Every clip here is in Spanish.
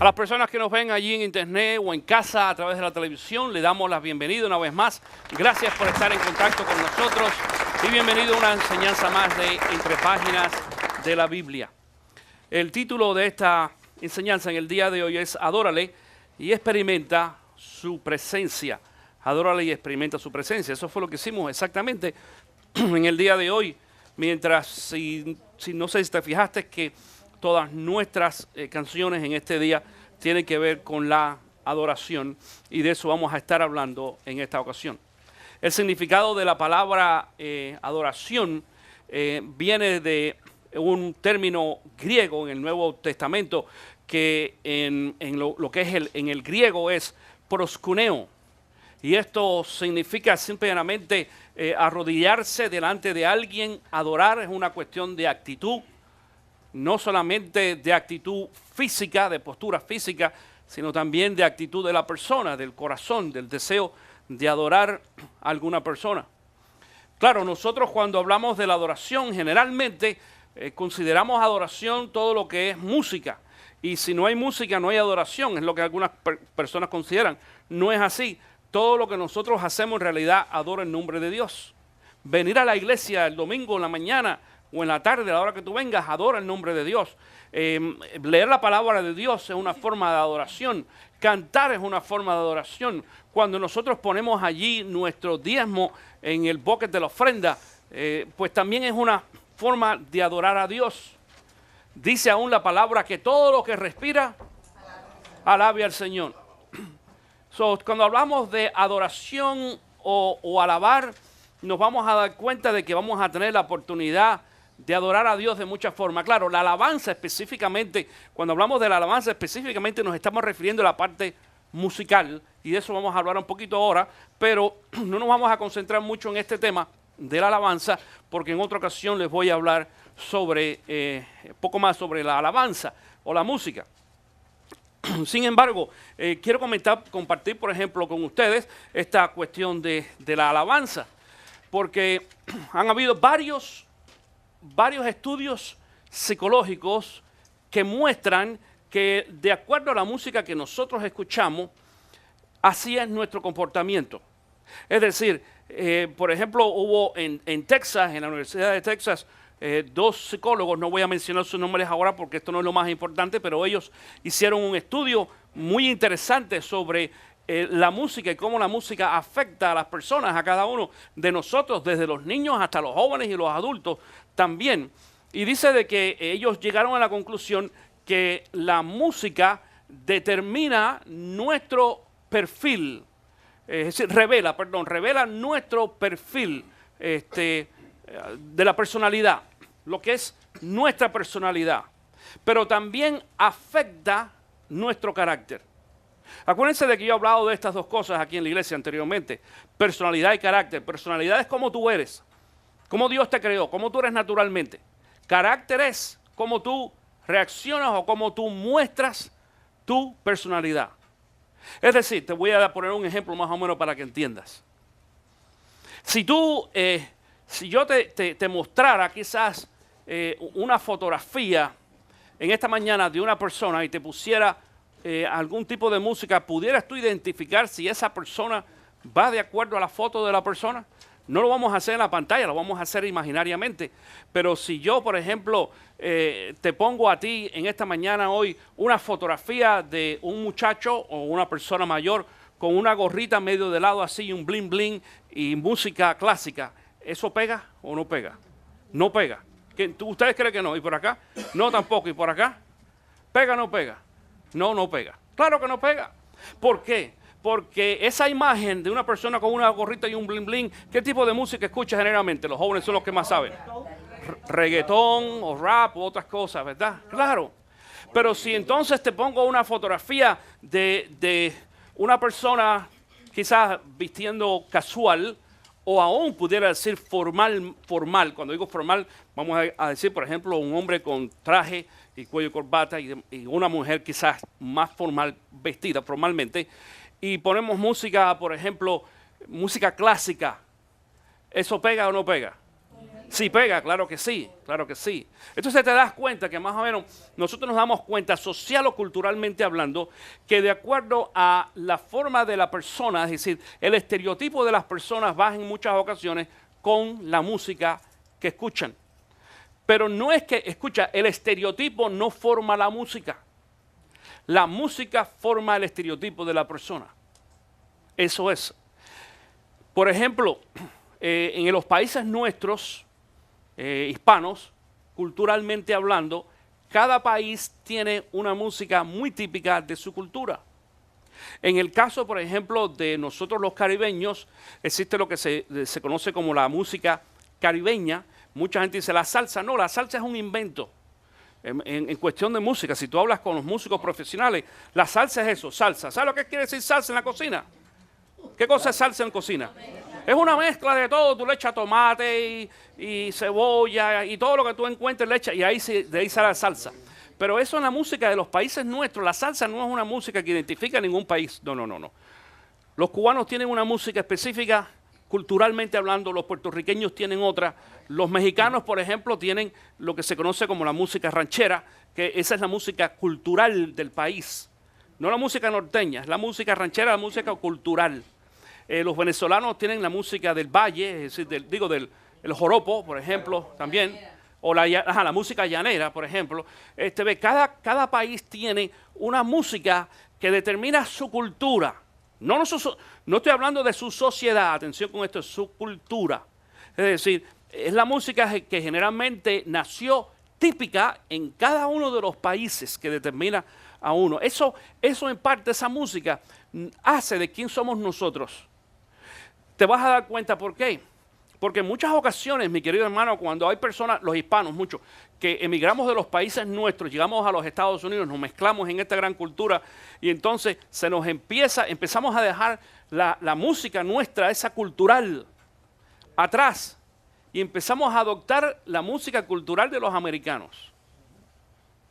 A las personas que nos ven allí en internet o en casa a través de la televisión, le damos la bienvenida una vez más. Gracias por estar en contacto con nosotros y bienvenido a una enseñanza más de Entre Páginas de la Biblia. El título de esta enseñanza en el día de hoy es Adórale y experimenta su presencia. Adórale y experimenta su presencia. Eso fue lo que hicimos exactamente en el día de hoy. Mientras, si no sé si te fijaste que todas nuestras canciones en este día tienen que ver con la adoración y de eso vamos a estar hablando en esta ocasión. El significado de la palabra adoración viene de un término griego en el Nuevo Testamento que en lo que es en el griego es proskuneo. Y esto significa simplemente arrodillarse delante de alguien. Adorar es una cuestión de actitud, no solamente de actitud física, de postura física, sino también de actitud de la persona, del corazón, del deseo de adorar a alguna persona. Claro, nosotros cuando hablamos de la adoración, generalmente consideramos adoración todo lo que es música. Y si no hay música, no hay adoración, es lo que algunas personas consideran. No es así. Todo lo que nosotros hacemos en realidad adora el nombre de Dios. Venir a la iglesia el domingo en la mañana o en la tarde, a la hora que tú vengas, adora el nombre de Dios. Leer la palabra de Dios es una forma de adoración. Cantar es una forma de adoración. Cuando nosotros ponemos allí nuestro diezmo en el bucket de la ofrenda, pues también es una forma de adorar a Dios. Dice aún la palabra que todo lo que respira, alabe al Señor. Cuando hablamos de adoración o alabar, nos vamos a dar cuenta de que vamos a tener la oportunidad de adorar a Dios de muchas formas. Claro, la alabanza específicamente, cuando hablamos de la alabanza específicamente nos estamos refiriendo a la parte musical y de eso vamos a hablar un poquito ahora, pero no nos vamos a concentrar mucho en este tema de la alabanza porque en otra ocasión les voy a hablar sobre poco más sobre la alabanza o la música. Sin embargo, quiero compartir, por ejemplo, con ustedes esta cuestión de la alabanza, porque han habido varios estudios psicológicos que muestran que de acuerdo a la música que nosotros escuchamos, así es nuestro comportamiento. Es decir, por ejemplo, hubo en Texas, en la Universidad de Texas, dos psicólogos, no voy a mencionar sus nombres ahora porque esto no es lo más importante, pero ellos hicieron un estudio muy interesante sobre la música y cómo la música afecta a las personas, a cada uno de nosotros, desde los niños hasta los jóvenes y los adultos también. Y dice de que ellos llegaron a la conclusión que la música determina nuestro perfil, es decir, revela nuestro perfil de la personalidad, lo que es nuestra personalidad, pero también afecta nuestro carácter. Acuérdense de que yo he hablado de estas dos cosas aquí en la iglesia anteriormente, personalidad y carácter. Personalidad es cómo tú eres, cómo Dios te creó, cómo tú eres naturalmente. Carácter es cómo tú reaccionas o cómo tú muestras tu personalidad. Es decir, te voy a poner un ejemplo más o menos para que entiendas. Si yo te mostrara quizás una fotografía en esta mañana de una persona y te pusiera algún tipo de música, ¿pudieras tú identificar si esa persona va de acuerdo a la foto de la persona? No lo vamos a hacer en la pantalla, lo vamos a hacer imaginariamente. Pero si yo, por ejemplo, te pongo a ti en esta mañana hoy una fotografía de un muchacho o una persona mayor con una gorrita medio de lado así, un bling bling y música clásica, ¿eso pega o no pega? No pega. ¿Ustedes creen que no? ¿Y por acá? No, tampoco. ¿Y por acá? ¿Pega o no pega? No pega. Claro que no pega. ¿Por qué? Porque esa imagen de una persona con una gorrita y un bling bling, ¿qué tipo de música escucha generalmente? Los jóvenes son los que más saben. Reggaetón o rap u otras cosas, ¿verdad? Claro. Pero si entonces te pongo una fotografía de una persona quizás vistiendo casual, o aún pudiera decir formal. Cuando digo formal, vamos a decir, por ejemplo, un hombre con traje y cuello y corbata y una mujer quizás más formal, vestida formalmente, y ponemos música, por ejemplo, música clásica. ¿Eso pega o no pega? Sí pega, claro que sí, claro que sí. Entonces te das cuenta que más o menos nosotros nos damos cuenta, social o culturalmente hablando, que de acuerdo a la forma de la persona, es decir, el estereotipo de las personas va en muchas ocasiones con la música que escuchan. Pero no es que, escucha, el estereotipo no forma la música. La música forma el estereotipo de la persona. Eso es. Por ejemplo, en los países nuestros, hispanos, culturalmente hablando, cada país tiene una música muy típica de su cultura. En el caso, por ejemplo, de nosotros los caribeños, existe lo que se conoce como la música caribeña. Mucha gente dice la salsa. No, la salsa es un invento. En cuestión de música, si tú hablas con los músicos profesionales, la salsa es eso, salsa. ¿Sabes lo que quiere decir salsa en la cocina? ¿Qué cosa es salsa en cocina? Es una mezcla de todo, tú le echas tomate y cebolla y todo lo que tú encuentres le echas y de ahí sale la salsa. Pero eso en la música de los países nuestros, la salsa no es una música que identifica a ningún país, no. Los cubanos tienen una música específica, culturalmente hablando, los puertorriqueños tienen otra, los mexicanos, por ejemplo, tienen lo que se conoce como la música ranchera, que esa es la música cultural del país, no la música norteña, es la música ranchera, la música cultural. Los venezolanos tienen la música del valle, es decir, del joropo, por ejemplo, también, o la música llanera, por ejemplo. Cada país tiene una música que determina su cultura. No estoy hablando de su sociedad, atención con esto, es su cultura. Es decir, es la música que generalmente nació típica en cada uno de los países que determina a uno. Eso en parte, esa música hace de quién somos nosotros. Te vas a dar cuenta por qué. Porque en muchas ocasiones, mi querido hermano, cuando hay personas, los hispanos, muchos, que emigramos de los países nuestros, llegamos a los Estados Unidos, nos mezclamos en esta gran cultura y entonces empezamos a dejar la música nuestra, esa cultural, atrás y empezamos a adoptar la música cultural de los americanos.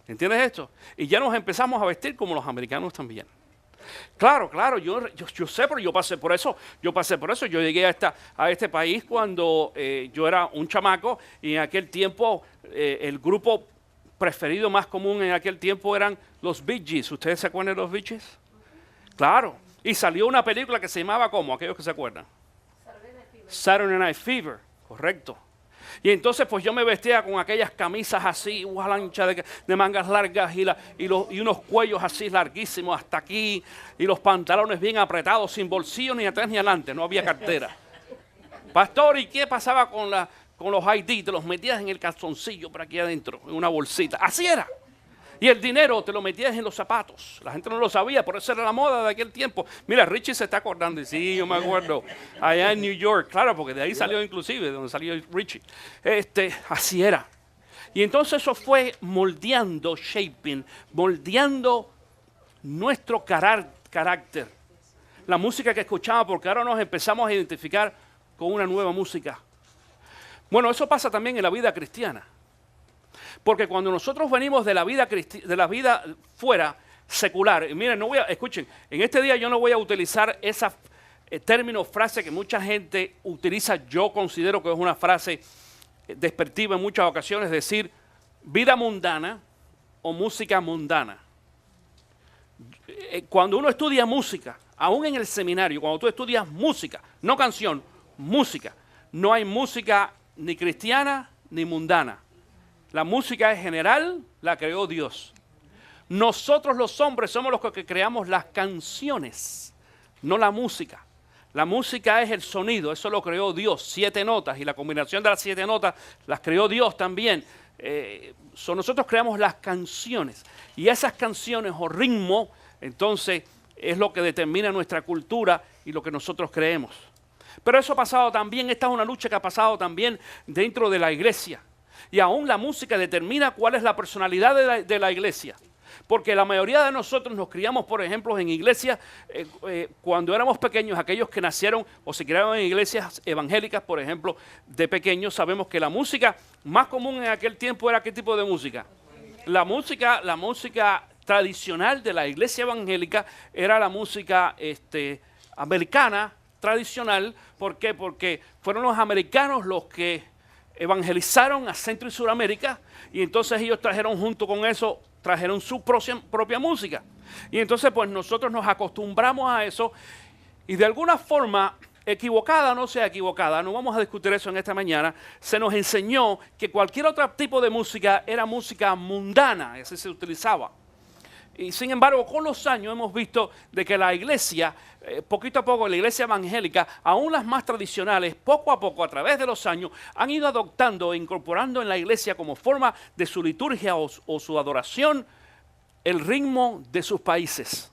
¿Entiendes esto? Y ya nos empezamos a vestir como los americanos también. Claro, yo sé, pero yo pasé por eso. Yo llegué a este país cuando yo era un chamaco y en aquel tiempo el grupo preferido más común en aquel tiempo eran los Bee Gees. ¿Ustedes se acuerdan de los Bee Gees? Claro. Y salió una película que se llamaba ¿cómo? Aquellos que se acuerdan. Saturday Night Fever, correcto. Y entonces pues yo me vestía con aquellas camisas así, una ancha de mangas largas y unos cuellos así larguísimos hasta aquí y los pantalones bien apretados, sin bolsillo ni atrás ni adelante, no había cartera. Pastor, ¿y qué pasaba con los ID? Te los metías en el calzoncillo por aquí adentro, en una bolsita. Así era. Y el dinero te lo metías en los zapatos. La gente no lo sabía, por eso era la moda de aquel tiempo. Mira, Richie se está acordando. Y sí, yo me acuerdo. Allá en New York, claro, porque de ahí salió inclusive, de donde salió Richie. Así era. Y entonces eso fue moldeando nuestro carácter. La música que escuchamos, porque ahora nos empezamos a identificar con una nueva música. Bueno, eso pasa también en la vida cristiana. Porque cuando nosotros venimos de la vida fuera, secular, y miren, escuchen, en este día yo no voy a utilizar esa término, frase que mucha gente utiliza, yo considero que es una frase despectiva en muchas ocasiones, decir vida mundana o música mundana. Cuando uno estudia música, aún en el seminario, cuando tú estudias música, no canción, música, no hay música ni cristiana ni mundana. La música en general la creó Dios. Nosotros los hombres somos los que creamos las canciones, no la música. La música es el sonido, eso lo creó Dios, 7 notas y la combinación de las 7 notas las creó Dios también. Nosotros creamos las canciones y esas canciones o ritmo, entonces es lo que determina nuestra cultura y lo que nosotros creemos. Pero eso ha pasado también, esta es una lucha que ha pasado también dentro de la iglesia. Y aún la música determina cuál es la personalidad de la iglesia. Porque la mayoría de nosotros nos criamos, por ejemplo, en iglesias, cuando éramos pequeños, aquellos que nacieron o se criaron en iglesias evangélicas, por ejemplo, de pequeños, sabemos que la música más común en aquel tiempo era ¿qué tipo de música? La música tradicional de la iglesia evangélica era la música americana tradicional. ¿Por qué? Porque fueron los americanos los que evangelizaron a Centro y Suramérica, y entonces ellos trajeron junto con eso, trajeron su propia música. Y entonces pues nosotros nos acostumbramos a eso, y de alguna forma, equivocada o no sea equivocada, no vamos a discutir eso en esta mañana, se nos enseñó que cualquier otro tipo de música era música mundana, así se utilizaba. Y sin embargo, con los años hemos visto de que la iglesia, poquito a poco, la iglesia evangélica, aún las más tradicionales, poco a poco, a través de los años, han ido adoptando e incorporando en la iglesia como forma de su liturgia o su adoración, el ritmo de sus países.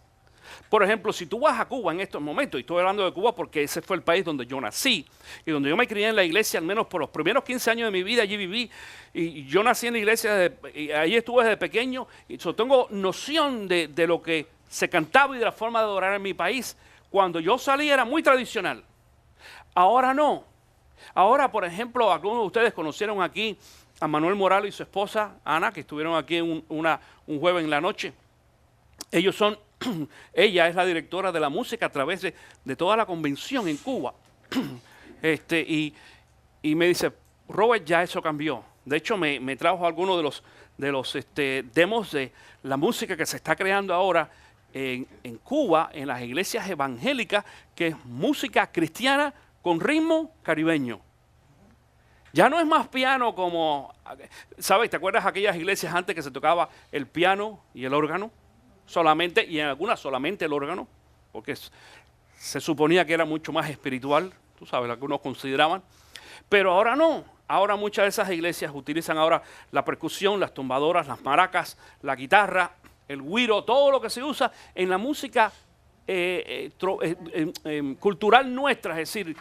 Por ejemplo, si tú vas a Cuba en estos momentos, y estoy hablando de Cuba porque ese fue el país donde yo nací, y donde yo me crié en la iglesia, al menos por los primeros 15 años de mi vida, allí viví, y yo nací en la iglesia, y ahí estuve desde pequeño, y tengo noción de lo que se cantaba y de la forma de adorar en mi país. Cuando yo salí era muy tradicional, ahora no. Ahora, por ejemplo, algunos de ustedes conocieron aquí a Manuel Morales y su esposa, Ana, que estuvieron aquí un jueves en la noche. Ella es la directora de la música a través de toda la convención en Cuba. Y me dice, Robert, ya eso cambió. De hecho, me trajo algunos de los demos de la música que se está creando ahora en Cuba, en las iglesias evangélicas, que es música cristiana con ritmo caribeño. Ya no es más piano como, ¿sabes? ¿Te acuerdas aquellas iglesias antes que se tocaba el piano y el órgano? Solamente, y en algunas solamente el órgano, porque se suponía que era mucho más espiritual, tú sabes, lo que algunos consideraban. Pero ahora no, ahora muchas de esas iglesias utilizan ahora la percusión, las tumbadoras, las maracas, la guitarra, el güiro, todo lo que se usa en la música cultural nuestra, es decir,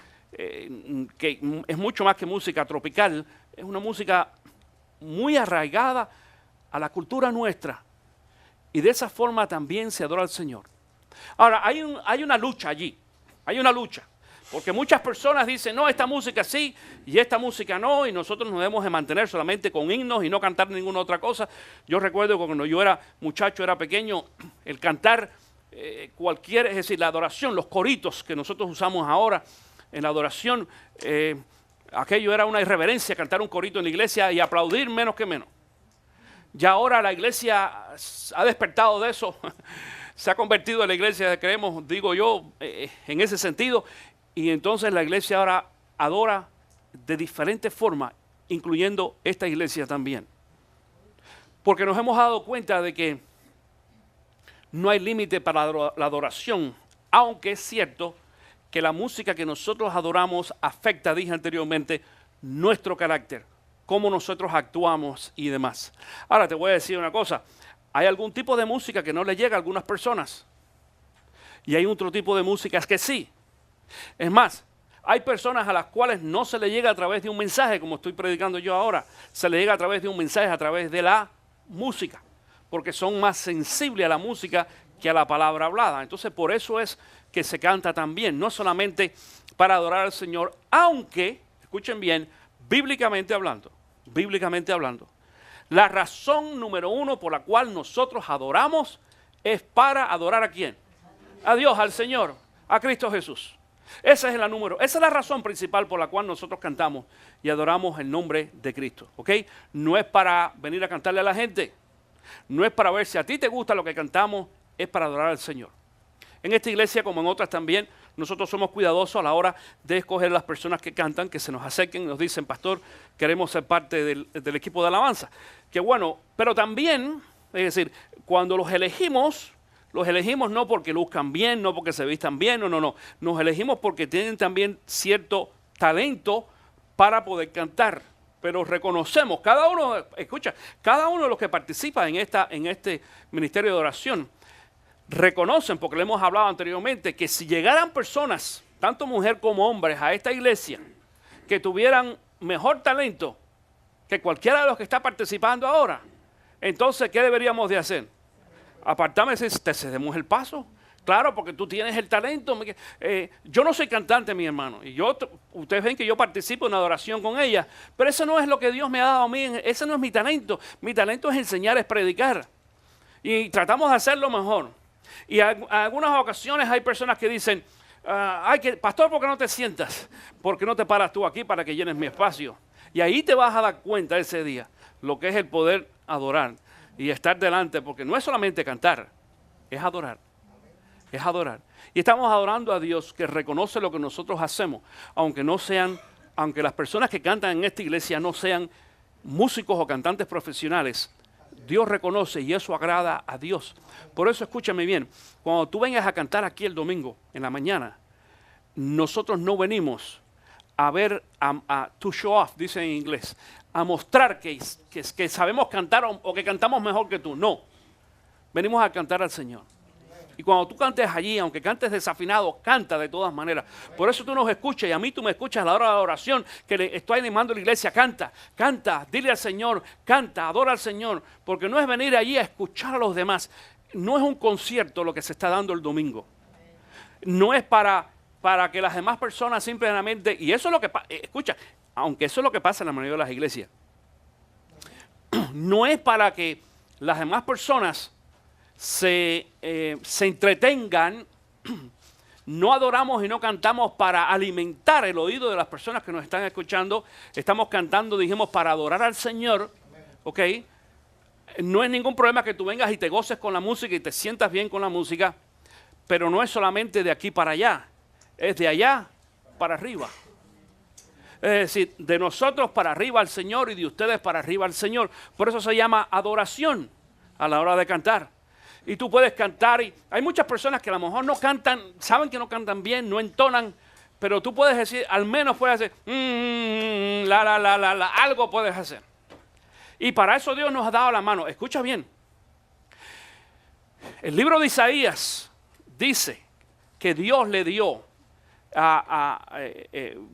que es mucho más que música tropical, es una música muy arraigada a la cultura nuestra. Y de esa forma también se adora al Señor. Ahora, hay una lucha allí, hay una lucha. Porque muchas personas dicen, no, esta música sí y esta música no, y nosotros nos debemos de mantener solamente con himnos y no cantar ninguna otra cosa. Yo recuerdo que cuando yo era muchacho, era pequeño, el cantar es decir, la adoración, los coritos que nosotros usamos ahora en la adoración, aquello era una irreverencia, cantar un corito en la iglesia y aplaudir menos que menos. Ya ahora la iglesia ha despertado de eso, se ha convertido en la iglesia, creemos, digo yo, en ese sentido, y entonces la iglesia ahora adora de diferentes formas, incluyendo esta iglesia también. Porque nos hemos dado cuenta de que no hay límite para la adoración, aunque es cierto que la música que nosotros adoramos afecta, dije anteriormente, nuestro carácter, cómo nosotros actuamos y demás. Ahora te voy a decir una cosa, hay algún tipo de música que no le llega a algunas personas y hay otro tipo de músicas que sí. Es más, hay personas a las cuales no se le llega a través de un mensaje, como estoy predicando yo ahora, se le llega a través de un mensaje, a través de la música, porque son más sensibles a la música que a la palabra hablada. Entonces por eso es que se canta también, no solamente para adorar al Señor, aunque, escuchen bien, bíblicamente hablando, la razón número uno por la cual nosotros adoramos es para adorar ¿a quién? A Dios, al Señor, a Cristo Jesús. Esa es la razón principal por la cual nosotros cantamos y adoramos el nombre de Cristo, ¿ok? No es para venir a cantarle a la gente, no es para ver si a ti te gusta lo que cantamos, es para adorar al Señor. En esta iglesia, como en otras también, nosotros somos cuidadosos a la hora de escoger las personas que cantan, que se nos acerquen y nos dicen, pastor, queremos ser parte del equipo de alabanza. Que bueno, pero también, es decir, cuando los elegimos no porque luzcan bien, no porque se vistan bien, no. Nos elegimos porque tienen también cierto talento para poder cantar. Pero reconocemos, cada uno de los que participa en este ministerio de oración, reconocen, porque le hemos hablado anteriormente, que si llegaran personas, tanto mujer como hombres, a esta iglesia, que tuvieran mejor talento que cualquiera de los que está participando ahora, entonces, ¿qué deberíamos de hacer? Apartarme y decir, te cedemos el paso. Claro, porque tú tienes el talento. Yo no soy cantante, mi hermano, y ustedes ven que yo participo en adoración con ella, pero eso no es lo que Dios me ha dado a mí, ese no es mi talento. Mi talento es enseñar, es predicar, y tratamos de hacerlo mejor. Y en algunas ocasiones hay personas que dicen, pastor, ¿por qué no te sientas? ¿Por qué no te paras tú aquí para que llenes mi espacio? Y ahí te vas a dar cuenta ese día lo que es el poder adorar y estar delante, porque no es solamente cantar, es adorar. Es adorar. Y estamos adorando a Dios que reconoce lo que nosotros hacemos, aunque las personas que cantan en esta iglesia no sean músicos o cantantes profesionales. Dios reconoce y eso agrada a Dios. Por eso escúchame bien, cuando tú vengas a cantar aquí el domingo en la mañana, nosotros no venimos a ver, to show off, dice en inglés, a mostrar que sabemos cantar o que cantamos mejor que tú. No, venimos a cantar al Señor. Y cuando tú cantes allí, aunque cantes desafinado, canta de todas maneras. Por eso tú nos escuchas y a mí tú me escuchas a la hora de la oración, que le estoy animando a la iglesia, canta, dile al Señor, canta, adora al Señor. Porque no es venir allí a escuchar a los demás. No es un concierto lo que se está dando el domingo. No es para que las demás personas simplemente, y eso es lo que pasa, escucha, aunque eso es lo que pasa en la mayoría de las iglesias. No es para que las demás personas se entretengan. No adoramos y no cantamos para alimentar el oído de las personas que nos están escuchando. Estamos cantando, dijimos, para adorar al Señor, ¿ok? No es ningún problema que tú vengas y te goces con la música y te sientas bien con la música, pero no es solamente de aquí para allá, es de allá para arriba. Es decir, de nosotros para arriba al Señor y de ustedes para arriba al Señor. Por eso se llama adoración a la hora de cantar. Y tú puedes cantar, y hay muchas personas que a lo mejor no cantan, saben que no cantan bien, no entonan, pero tú puedes decir, al menos puedes hacer, algo puedes hacer. Y para eso Dios nos ha dado la mano. Escucha bien. El libro de Isaías dice que Dios le dio,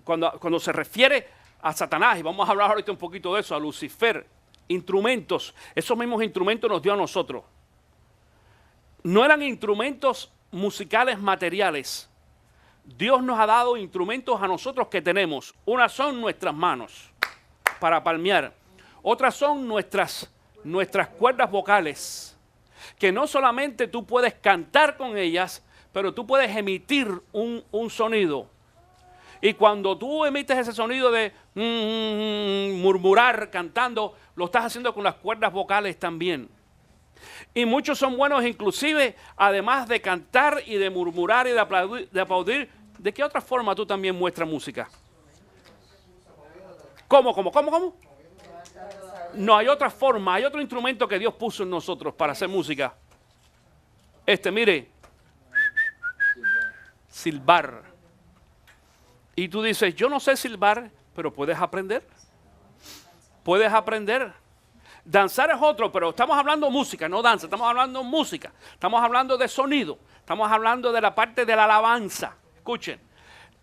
cuando se refiere a Satanás, y vamos a hablar ahorita un poquito de eso, a Lucifer, instrumentos, esos mismos instrumentos nos dio a nosotros. No eran instrumentos musicales materiales. Dios nos ha dado instrumentos a nosotros que tenemos. Unas son nuestras manos para palmear. Otras son nuestras cuerdas vocales, que no solamente tú puedes cantar con ellas, pero tú puedes emitir un sonido. Y cuando tú emites ese sonido de murmurar, cantando, lo estás haciendo con las cuerdas vocales también. Y muchos son buenos inclusive, además de cantar y de murmurar y de aplaudir, ¿de qué otra forma tú también muestras música? ¿Cómo? No, hay otra forma, hay otro instrumento que Dios puso en nosotros para hacer música. Mire, silbar. Y tú dices, yo no sé silbar, pero puedes aprender. Puedes aprender. Danzar es otro, pero estamos hablando de música, no danza, estamos hablando de música. Estamos hablando de sonido, estamos hablando de la parte de la alabanza. Escuchen,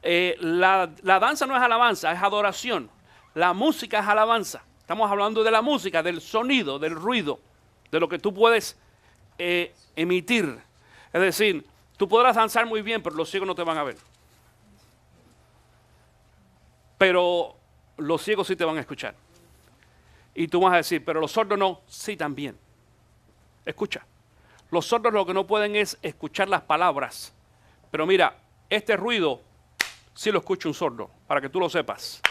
la danza no es alabanza, es adoración. La música es alabanza. Estamos hablando de la música, del sonido, del ruido, de lo que tú puedes emitir. Es decir, tú podrás danzar muy bien, pero los ciegos no te van a ver. Pero los ciegos sí te van a escuchar. Y tú vas a decir, pero los sordos no. Sí, también. Escucha. Los sordos lo que no pueden es escuchar las palabras. Pero mira, este ruido sí lo escucha un sordo, para que tú lo sepas.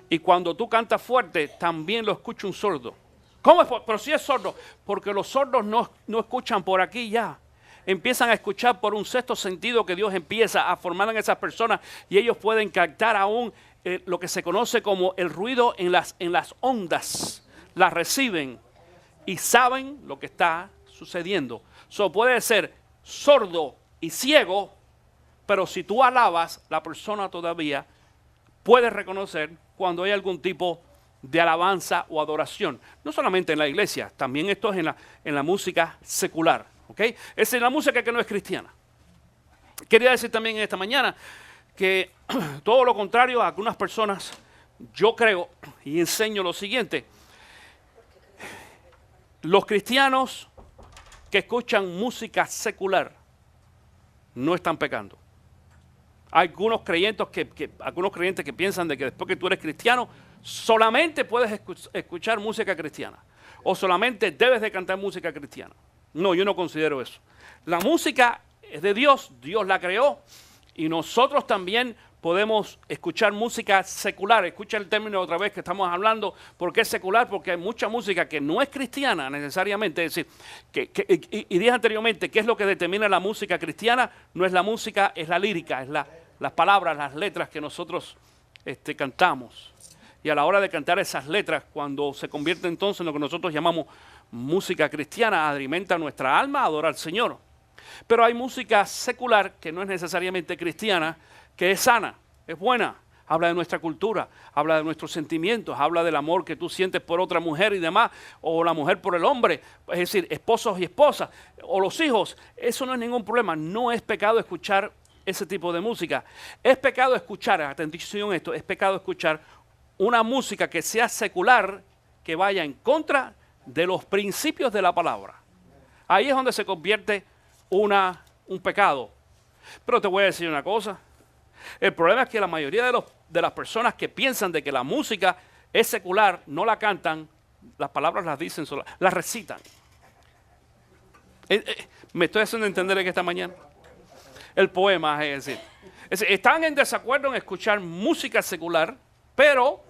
Y cuando tú cantas fuerte, también lo escucha un sordo. ¿Cómo es? Pero si es sordo. Porque los sordos no escuchan por aquí ya. Empiezan a escuchar por un sexto sentido que Dios empieza a formar en esas personas. Y ellos pueden captar aún lo que se conoce como el ruido en las ondas. Las reciben y saben lo que está sucediendo. Puede ser sordo y ciego, pero si tú alabas, la persona todavía puede reconocer cuando hay algún tipo de alabanza o adoración. No solamente en la iglesia, también esto es en la música secular. ¿Okay? Es en la música que no es cristiana. Quería decir también esta mañana que todo lo contrario a algunas personas, yo creo y enseño lo siguiente. Los cristianos que escuchan música secular no están pecando. Hay algunos creyentes que piensan de que después que tú eres cristiano, solamente puedes escuchar música cristiana. O solamente debes de cantar música cristiana. No, yo no considero eso. La música es de Dios, Dios la creó. Y nosotros también podemos escuchar música secular. Escucha el término otra vez que estamos hablando. ¿Por qué secular? Porque hay mucha música que no es cristiana necesariamente. Es decir, y dije anteriormente, ¿qué es lo que determina la música cristiana? No es la música, es la lírica, es las palabras, las letras que nosotros cantamos. Y a la hora de cantar esas letras, cuando se convierte entonces en lo que nosotros llamamos música cristiana, alimenta nuestra alma a adorar al Señor. Pero hay música secular que no es necesariamente cristiana, que es sana, es buena, habla de nuestra cultura, habla de nuestros sentimientos, habla del amor que tú sientes por otra mujer y demás, o la mujer por el hombre, es decir, esposos y esposas, o los hijos. Eso no es ningún problema, no es pecado escuchar ese tipo de música. Es pecado escuchar, atención a esto, es pecado escuchar una música que sea secular, que vaya en contra de los principios de la palabra. Ahí es donde se convierte un pecado. Pero te voy a decir una cosa. El problema es que la mayoría de las personas que piensan de que la música es secular, no la cantan, las palabras las dicen solas, las recitan. ¿Me estoy haciendo entender que esta mañana? El poema, es decir, están en desacuerdo en escuchar música secular, pero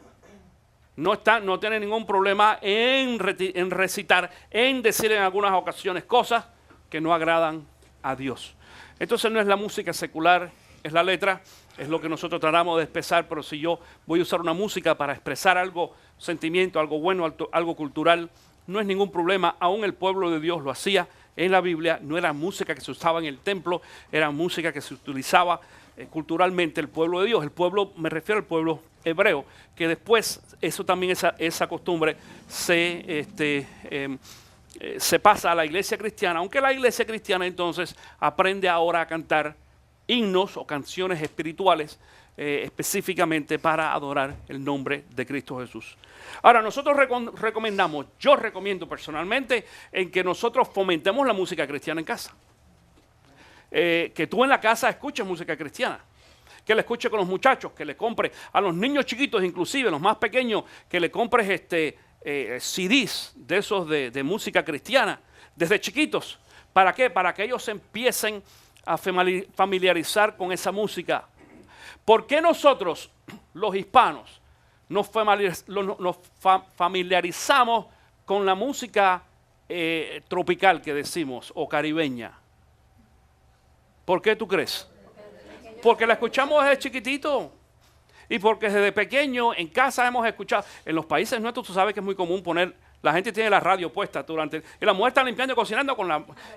no tienen ningún problema en recitar, en decir en algunas ocasiones cosas que no agradan a Dios. Entonces no es la música secular, es la letra, es lo que nosotros tratamos de expresar, pero si yo voy a usar una música para expresar algo, sentimiento, algo bueno, algo cultural, no es ningún problema. Aún el pueblo de Dios lo hacía en la Biblia, no era música que se usaba en el templo, era música que se utilizaba culturalmente el pueblo de Dios. El pueblo, me refiero al pueblo hebreo, que después, eso también, esa costumbre se pasa a la iglesia cristiana, aunque la iglesia cristiana entonces aprende ahora a cantar himnos o canciones espirituales específicamente para adorar el nombre de Cristo Jesús. Ahora, nosotros recomendamos, yo recomiendo personalmente, en que nosotros fomentemos la música cristiana en casa. Que tú en la casa escuches música cristiana, que la escuches con los muchachos, que le compres a los niños chiquitos, inclusive los más pequeños, que le compres CDs de esos de música cristiana desde chiquitos. ¿Para qué? Para que ellos empiecen a familiarizar con esa música. ¿Por qué nosotros, los hispanos, nos familiarizamos con la música tropical que decimos, o caribeña? ¿Por qué tú crees? Porque la escuchamos desde chiquitito. Y porque desde pequeño en casa hemos escuchado. En los países nuestros tú sabes que es muy común poner, la gente tiene la radio puesta y la mujer está limpiando y cocinando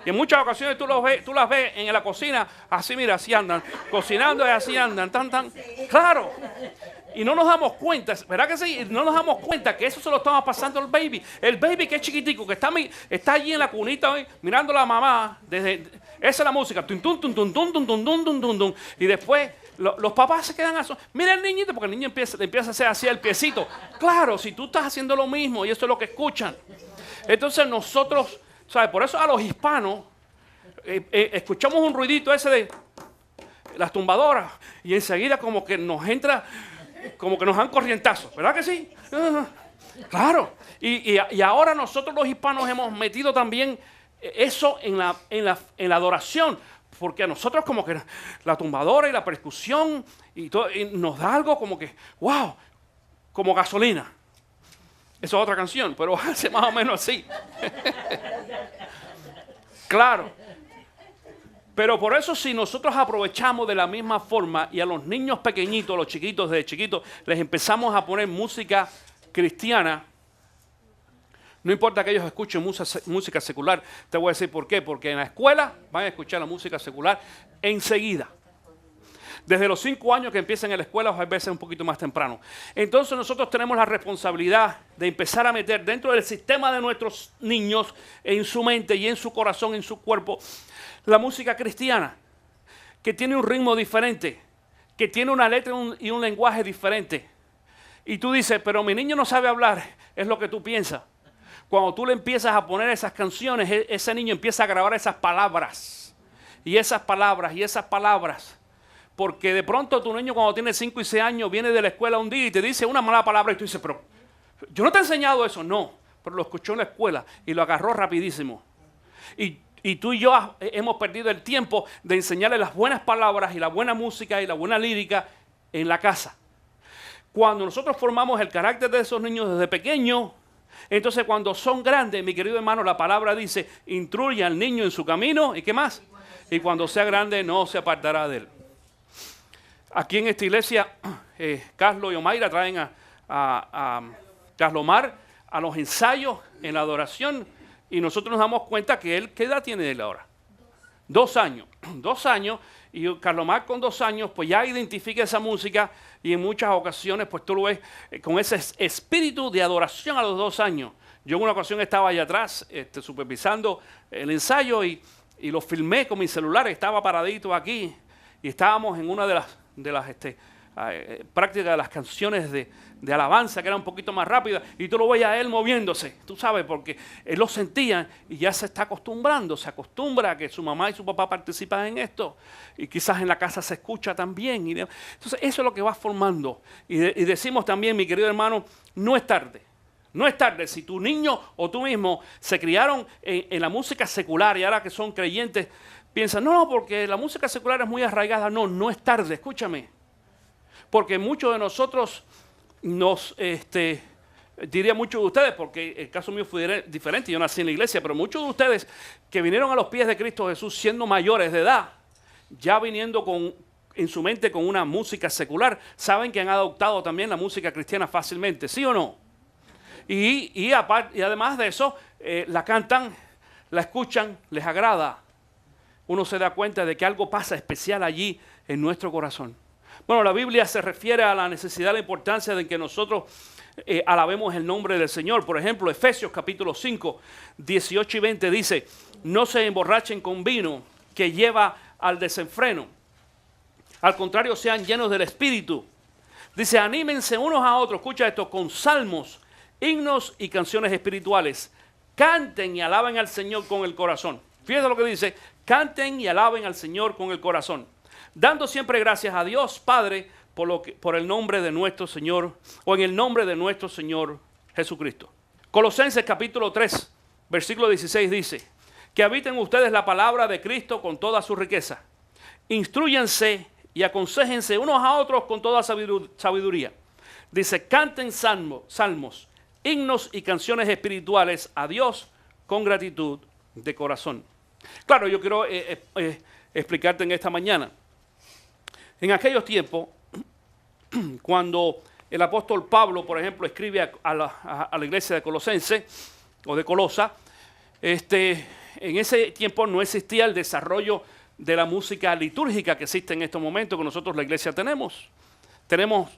y en muchas ocasiones tú las ves en la cocina, así mira, así andan, cocinando y así andan, tan. Claro. Y no nos damos cuenta, ¿verdad que sí? No nos damos cuenta que eso se lo estaba pasando al baby. El baby que es chiquitico, que está allí en la cunita hoy, mirando a la mamá. Esa es la música. Y después los papás se quedan así. Mira el niñito, porque el niño empieza a hacer así el piecito. Claro, si tú estás haciendo lo mismo y eso es lo que escuchan. Entonces nosotros, ¿sabes? Por eso a los hispanos escuchamos un ruidito ese de las tumbadoras y enseguida como que nos entra... como que nos dan corrientazos, ¿verdad que sí? Claro. Y ahora nosotros los hispanos hemos metido también eso en la adoración, porque a nosotros como que la tumbadora y la percusión y todo, y nos da algo como que, wow, como gasolina. Eso es otra canción, pero hace más o menos así. Claro. Pero por eso si nosotros aprovechamos de la misma forma y a los niños pequeñitos, los chiquitos, desde chiquitos, les empezamos a poner música cristiana, no importa que ellos escuchen música secular, te voy a decir por qué. Porque en la escuela van a escuchar la música secular enseguida. Desde los 5 años que empiezan en la escuela, o a veces un poquito más temprano. Entonces nosotros tenemos la responsabilidad de empezar a meter dentro del sistema de nuestros niños, en su mente y en su corazón, en su cuerpo, la música cristiana, que tiene un ritmo diferente, que tiene una letra y un lenguaje diferente. Y tú dices, pero mi niño no sabe hablar, es lo que tú piensas. Cuando tú le empiezas a poner esas canciones, ese niño empieza a grabar esas palabras. Y esas palabras, y esas palabras. Porque de pronto tu niño cuando tiene 5 y 6 años viene de la escuela un día y te dice una mala palabra y tú dices, pero yo no te he enseñado eso. No, pero lo escuchó en la escuela y lo agarró rapidísimo. Y tú y yo hemos perdido el tiempo de enseñarle las buenas palabras y la buena música y la buena lírica en la casa. Cuando nosotros formamos el carácter de esos niños desde pequeños, entonces cuando son grandes, mi querido hermano, la palabra dice, instruye al niño en su camino, ¿y qué más? Y cuando sea grande no se apartará de él. Aquí en esta iglesia, Carlos y Omaira traen a Carlos Omar a los ensayos en la adoración y nosotros nos damos cuenta que él, ¿qué edad tiene él ahora? 2 años. 2 años, y Carlos Omar con 2 años, pues ya identifica esa música y en muchas ocasiones, pues tú lo ves con ese espíritu de adoración a los 2 años. Yo en una ocasión estaba allá atrás supervisando el ensayo y lo filmé con mi celular, estaba paradito aquí y estábamos en una de las prácticas de las canciones de alabanza, que era un poquito más rápida, y tú lo ves a él moviéndose, tú sabes, porque él lo sentía y ya se está acostumbrando, se acostumbra a que su mamá y su papá participan en esto, y quizás en la casa se escucha también. Entonces eso es lo que va formando. Y decimos también, mi querido hermano, no es tarde. No es tarde. Si tu niño o tú mismo se criaron en la música secular y ahora que son creyentes, piensan, no, porque la música secular es muy arraigada. No, no es tarde, escúchame. Porque muchos de nosotros diría muchos de ustedes, porque el caso mío fue diferente, yo nací en la iglesia, pero muchos de ustedes que vinieron a los pies de Cristo Jesús siendo mayores de edad, ya viniendo en su mente con una música secular, saben que han adoptado también la música cristiana fácilmente, ¿sí o no? Y además de eso, la cantan, la escuchan, les agrada. Uno se da cuenta de que algo pasa especial allí en nuestro corazón. Bueno, la Biblia se refiere a la necesidad, la importancia de que nosotros alabemos el nombre del Señor. Por ejemplo, Efesios capítulo 5, 18 y 20 dice, no se emborrachen con vino que lleva al desenfreno. Al contrario, sean llenos del Espíritu. Dice, anímense unos a otros, escucha esto, con salmos, himnos y canciones espirituales. Canten y alaben al Señor con el corazón. Fíjate lo que dice, canten y alaben al Señor con el corazón. Dando siempre gracias a Dios Padre por el nombre de nuestro Señor, o en el nombre de nuestro Señor Jesucristo. Colosenses capítulo 3, versículo 16 dice, que habiten ustedes la palabra de Cristo con toda su riqueza. Instrúyanse y aconséjense unos a otros con toda sabiduría. Dice, canten salmos, himnos y canciones espirituales a Dios con gratitud de corazón. Claro, yo quiero explicarte en esta mañana. En aquellos tiempos, cuando el apóstol Pablo, por ejemplo, escribe a la iglesia de Colosense o de Colosa, en ese tiempo no existía el desarrollo de la música litúrgica que existe en estos momentos que nosotros la iglesia tenemos. Tenemos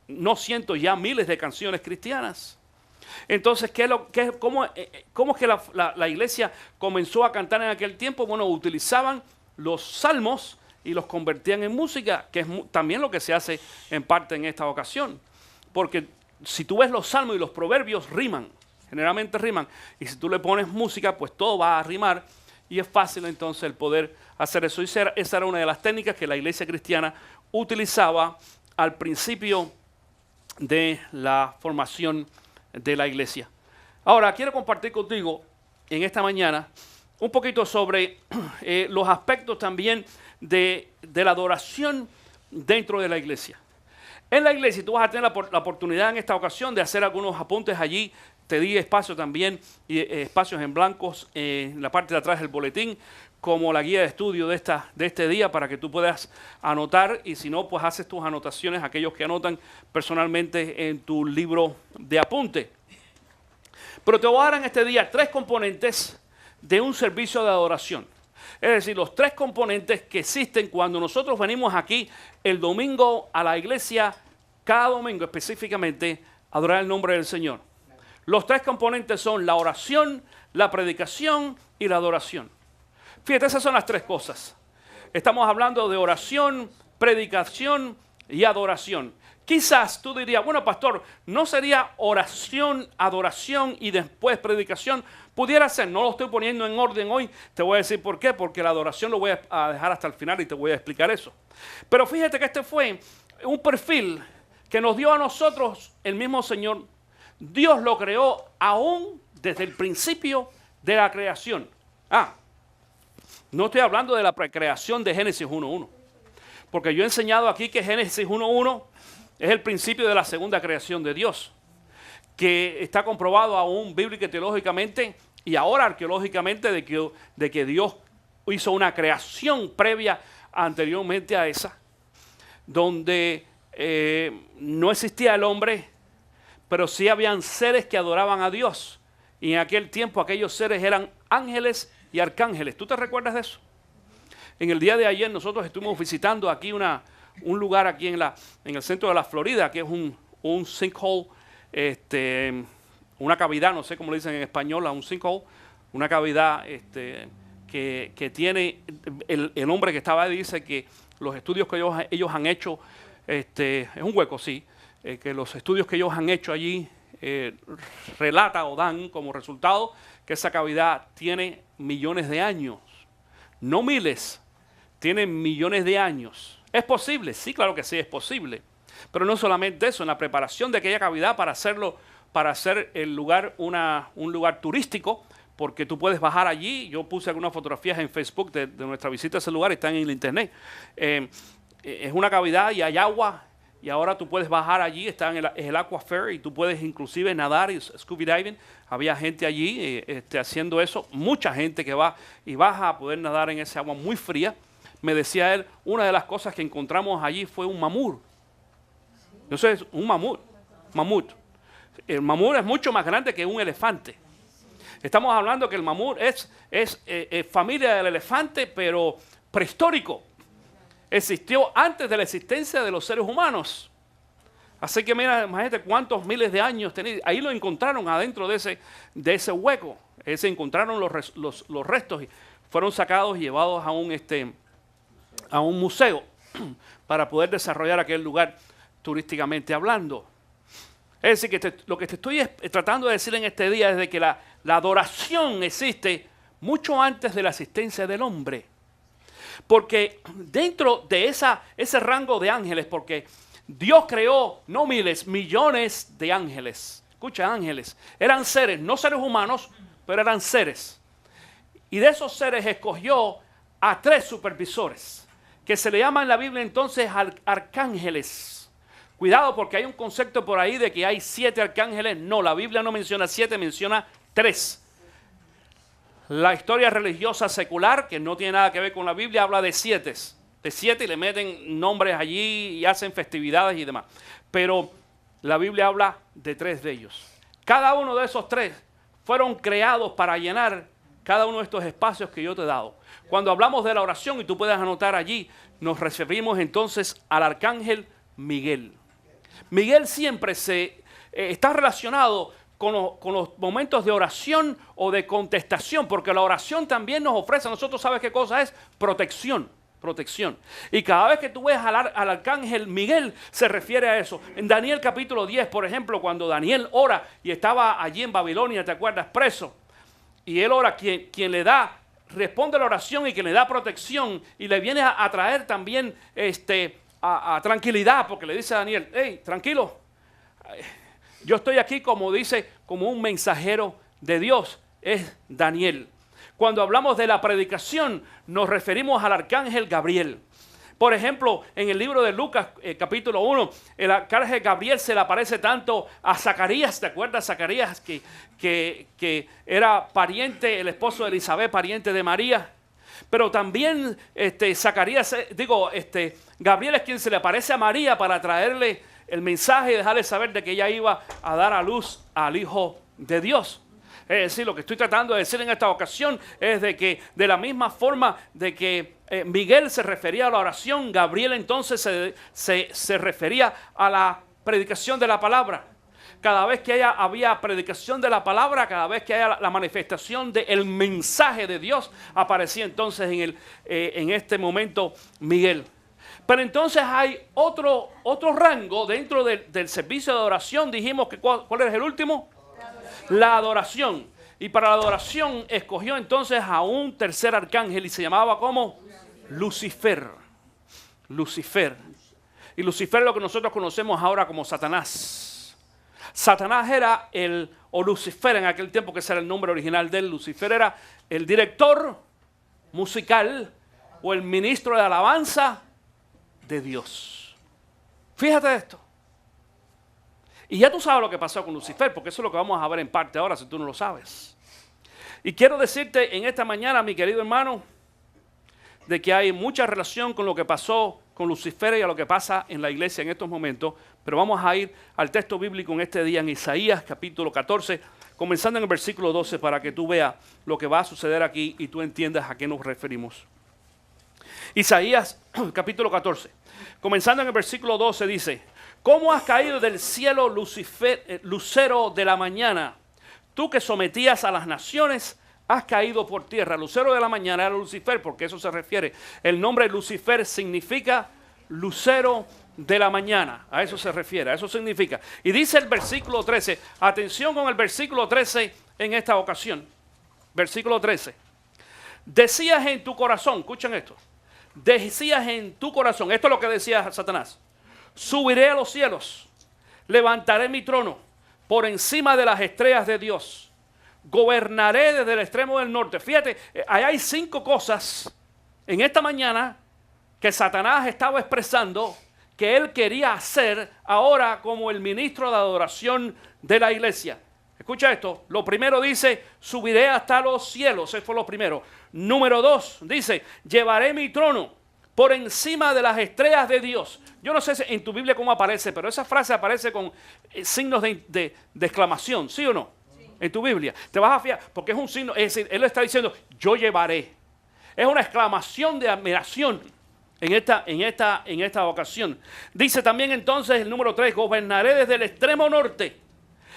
no cientos, ya miles de canciones cristianas. Entonces, ¿cómo es que la iglesia comenzó a cantar en aquel tiempo? Bueno, utilizaban los salmos y los convertían en música, que es también lo que se hace en parte en esta ocasión. Porque si tú ves los salmos y los proverbios riman, generalmente riman, y si tú le pones música, pues todo va a rimar, y es fácil entonces el poder hacer eso. Y esa era una de las técnicas que la iglesia cristiana utilizaba al principio de la formación de la iglesia. Ahora, quiero compartir contigo en esta mañana un poquito sobre los aspectos también de la adoración dentro de la iglesia. En la iglesia tú vas a tener la oportunidad en esta ocasión de hacer algunos apuntes allí. Te di espacio también, y espacios en blancos en la parte de atrás del boletín, como la guía de estudio de este día para que tú puedas anotar, y si no, pues haces tus anotaciones, aquellos que anotan personalmente en tu libro de apunte. Pero te voy a dar en este día 3 componentes de un servicio de adoración. Es decir, los 3 componentes que existen cuando nosotros venimos aquí el domingo a la iglesia, cada domingo específicamente, a adorar el nombre del Señor. Los 3 componentes son la oración, la predicación y la adoración. Fíjate, esas son las 3 cosas. Estamos hablando de oración, predicación y adoración. Quizás tú dirías, bueno, pastor, ¿no sería oración, adoración y después predicación? Pudiera ser, no lo estoy poniendo en orden hoy. Te voy a decir por qué, porque la adoración lo voy a dejar hasta el final y te voy a explicar eso. Pero fíjate que este fue un perfil que nos dio a nosotros el mismo Señor. Dios lo creó aún desde el principio de la creación. No estoy hablando de la precreación de Génesis 1:1. Porque yo he enseñado aquí que Génesis 1:1 es el principio de la segunda creación de Dios, que está comprobado aún bíblica y teológicamente y ahora arqueológicamente de que Dios hizo una creación previa anteriormente a esa, donde no existía el hombre, pero sí habían seres que adoraban a Dios. Y en aquel tiempo aquellos seres eran ángeles y arcángeles. ¿Tú te recuerdas de eso? En el día de ayer nosotros estuvimos visitando aquí un lugar aquí en el centro de la Florida, que es un sinkhole, una cavidad, no sé cómo le dicen en español, a un sinkhole, una cavidad que tiene, el hombre que estaba ahí dice que los estudios que ellos han hecho, es un hueco, sí, que los estudios que ellos han hecho allí relata o dan como resultado que esa cavidad tiene millones de años, no miles, tiene millones de años. ¿Es posible? Sí, claro que sí, es posible. Pero no solamente eso, en la preparación de aquella cavidad para hacer el lugar un lugar turístico, porque tú puedes bajar allí. Yo puse algunas fotografías en Facebook de nuestra visita a ese lugar, están en el internet. Es una cavidad y hay agua, y ahora tú puedes bajar allí, está en el Aqua Fair, y tú puedes inclusive nadar y scuba diving. Había gente allí haciendo eso, mucha gente que va y baja a poder nadar en ese agua muy fría. Me decía él, una de las cosas que encontramos allí fue un mamut. Entonces, un mamut. El mamut es mucho más grande que un elefante. Estamos hablando que el mamut es familia del elefante, pero prehistórico. Existió antes de la existencia de los seres humanos. Así que mira, imagínate cuántos miles de años tenía. Ahí lo encontraron adentro de ese hueco. Se encontraron los restos y fueron sacados y llevados a un museo para poder desarrollar aquel lugar turísticamente hablando. Es decir, que lo que te estoy tratando de decir en este día es de que la adoración existe mucho antes de la existencia del hombre. Porque dentro de ese rango de ángeles, porque Dios creó no miles, millones de ángeles. Escucha, ángeles. Eran seres, no seres humanos, pero eran seres. Y de esos seres escogió a 3 supervisores, que se le llama en la Biblia entonces arcángeles. Cuidado, porque hay un concepto por ahí de que hay 7 arcángeles. No, la Biblia no menciona 7, menciona 3. La historia religiosa secular, que no tiene nada que ver con la Biblia, habla de 7. De 7 y le meten nombres allí y hacen festividades y demás. Pero la Biblia habla de 3 de ellos. Cada uno de esos 3 fueron creados para llenar cada uno de estos espacios que yo te he dado. Cuando hablamos de la oración, y tú puedes anotar allí, nos referimos entonces al arcángel Miguel. Miguel siempre está relacionado con los momentos de oración o de contestación, porque la oración también nos ofrece a nosotros, ¿sabes qué cosa es? Protección. Y cada vez que tú ves al arcángel Miguel, se refiere a eso. En Daniel capítulo 10, por ejemplo, cuando Daniel ora y estaba allí en Babilonia, ¿te acuerdas? Preso. Y él ora, quien le da, responde la oración y quien le da protección y le viene a traer también a tranquilidad, porque le dice a Daniel, hey, tranquilo, yo estoy aquí como un mensajero de Dios, es Daniel. Cuando hablamos de la predicación, nos referimos al arcángel Gabriel. Por ejemplo, en el libro de Lucas, capítulo 1, el arcángel Gabriel se le aparece tanto a Zacarías. ¿Te acuerdas? Zacarías, que era pariente, el esposo de Elizabeth, pariente de María. Pero también Gabriel es quien se le aparece a María para traerle el mensaje y dejarle saber de que ella iba a dar a luz al Hijo de Dios. Es decir, lo que estoy tratando de decir en esta ocasión es de que de la misma forma de que Miguel se refería a la oración, Gabriel entonces se refería a la predicación de la palabra. Cada vez que había predicación de la palabra, cada vez que haya la manifestación del mensaje de Dios, aparecía entonces en este momento Miguel. Pero entonces hay otro rango dentro del servicio de oración. Dijimos que ¿cuál es el último? La adoración. Y para la adoración escogió entonces a un tercer arcángel y se llamaba ¿cómo? Lucifer. Y Lucifer es lo que nosotros conocemos ahora como Satanás. Satanás era o Lucifer en aquel tiempo, que ese era el nombre original de él. Lucifer era el director musical o el ministro de alabanza de Dios. Fíjate esto. Y ya tú sabes lo que pasó con Lucifer, porque eso es lo que vamos a ver en parte ahora, si tú no lo sabes. Y quiero decirte en esta mañana, mi querido hermano, de que hay mucha relación con lo que pasó con Lucifer y a lo que pasa en la iglesia en estos momentos. Pero vamos a ir al texto bíblico en este día, en Isaías capítulo 14, comenzando en el versículo 12, para que tú veas lo que va a suceder aquí y tú entiendas a qué nos referimos. Isaías capítulo 14, comenzando en el versículo 12, dice: ¿Cómo has caído del cielo, Lucifer, lucero de la mañana? Tú que sometías a las naciones, has caído por tierra. Lucero de la mañana era Lucifer, porque eso se refiere. El nombre Lucifer significa lucero de la mañana. A eso se refiere, a eso significa. Y dice el versículo 13, atención con el versículo 13 en esta ocasión. Versículo 13. Decías en tu corazón, escuchen esto. Decías en tu corazón, esto es lo que decía Satanás: subiré a los cielos, levantaré mi trono por encima de las estrellas de Dios. Gobernaré desde el extremo del norte. Fíjate, ahí hay 5 cosas en esta mañana que Satanás estaba expresando que él quería hacer ahora como el ministro de adoración de la iglesia. Escucha esto. Lo primero dice: subiré hasta los cielos. Eso fue lo primero. Número 2 dice: llevaré mi trono por encima de las estrellas de Dios. Yo no sé en tu Biblia cómo aparece, pero esa frase aparece con signos de exclamación, ¿sí o no? Sí. En tu Biblia. Te vas a fiar, porque es un signo, es decir, él está diciendo: yo llevaré. Es una exclamación de admiración en esta ocasión. Dice también entonces el número 3: gobernaré desde el extremo norte,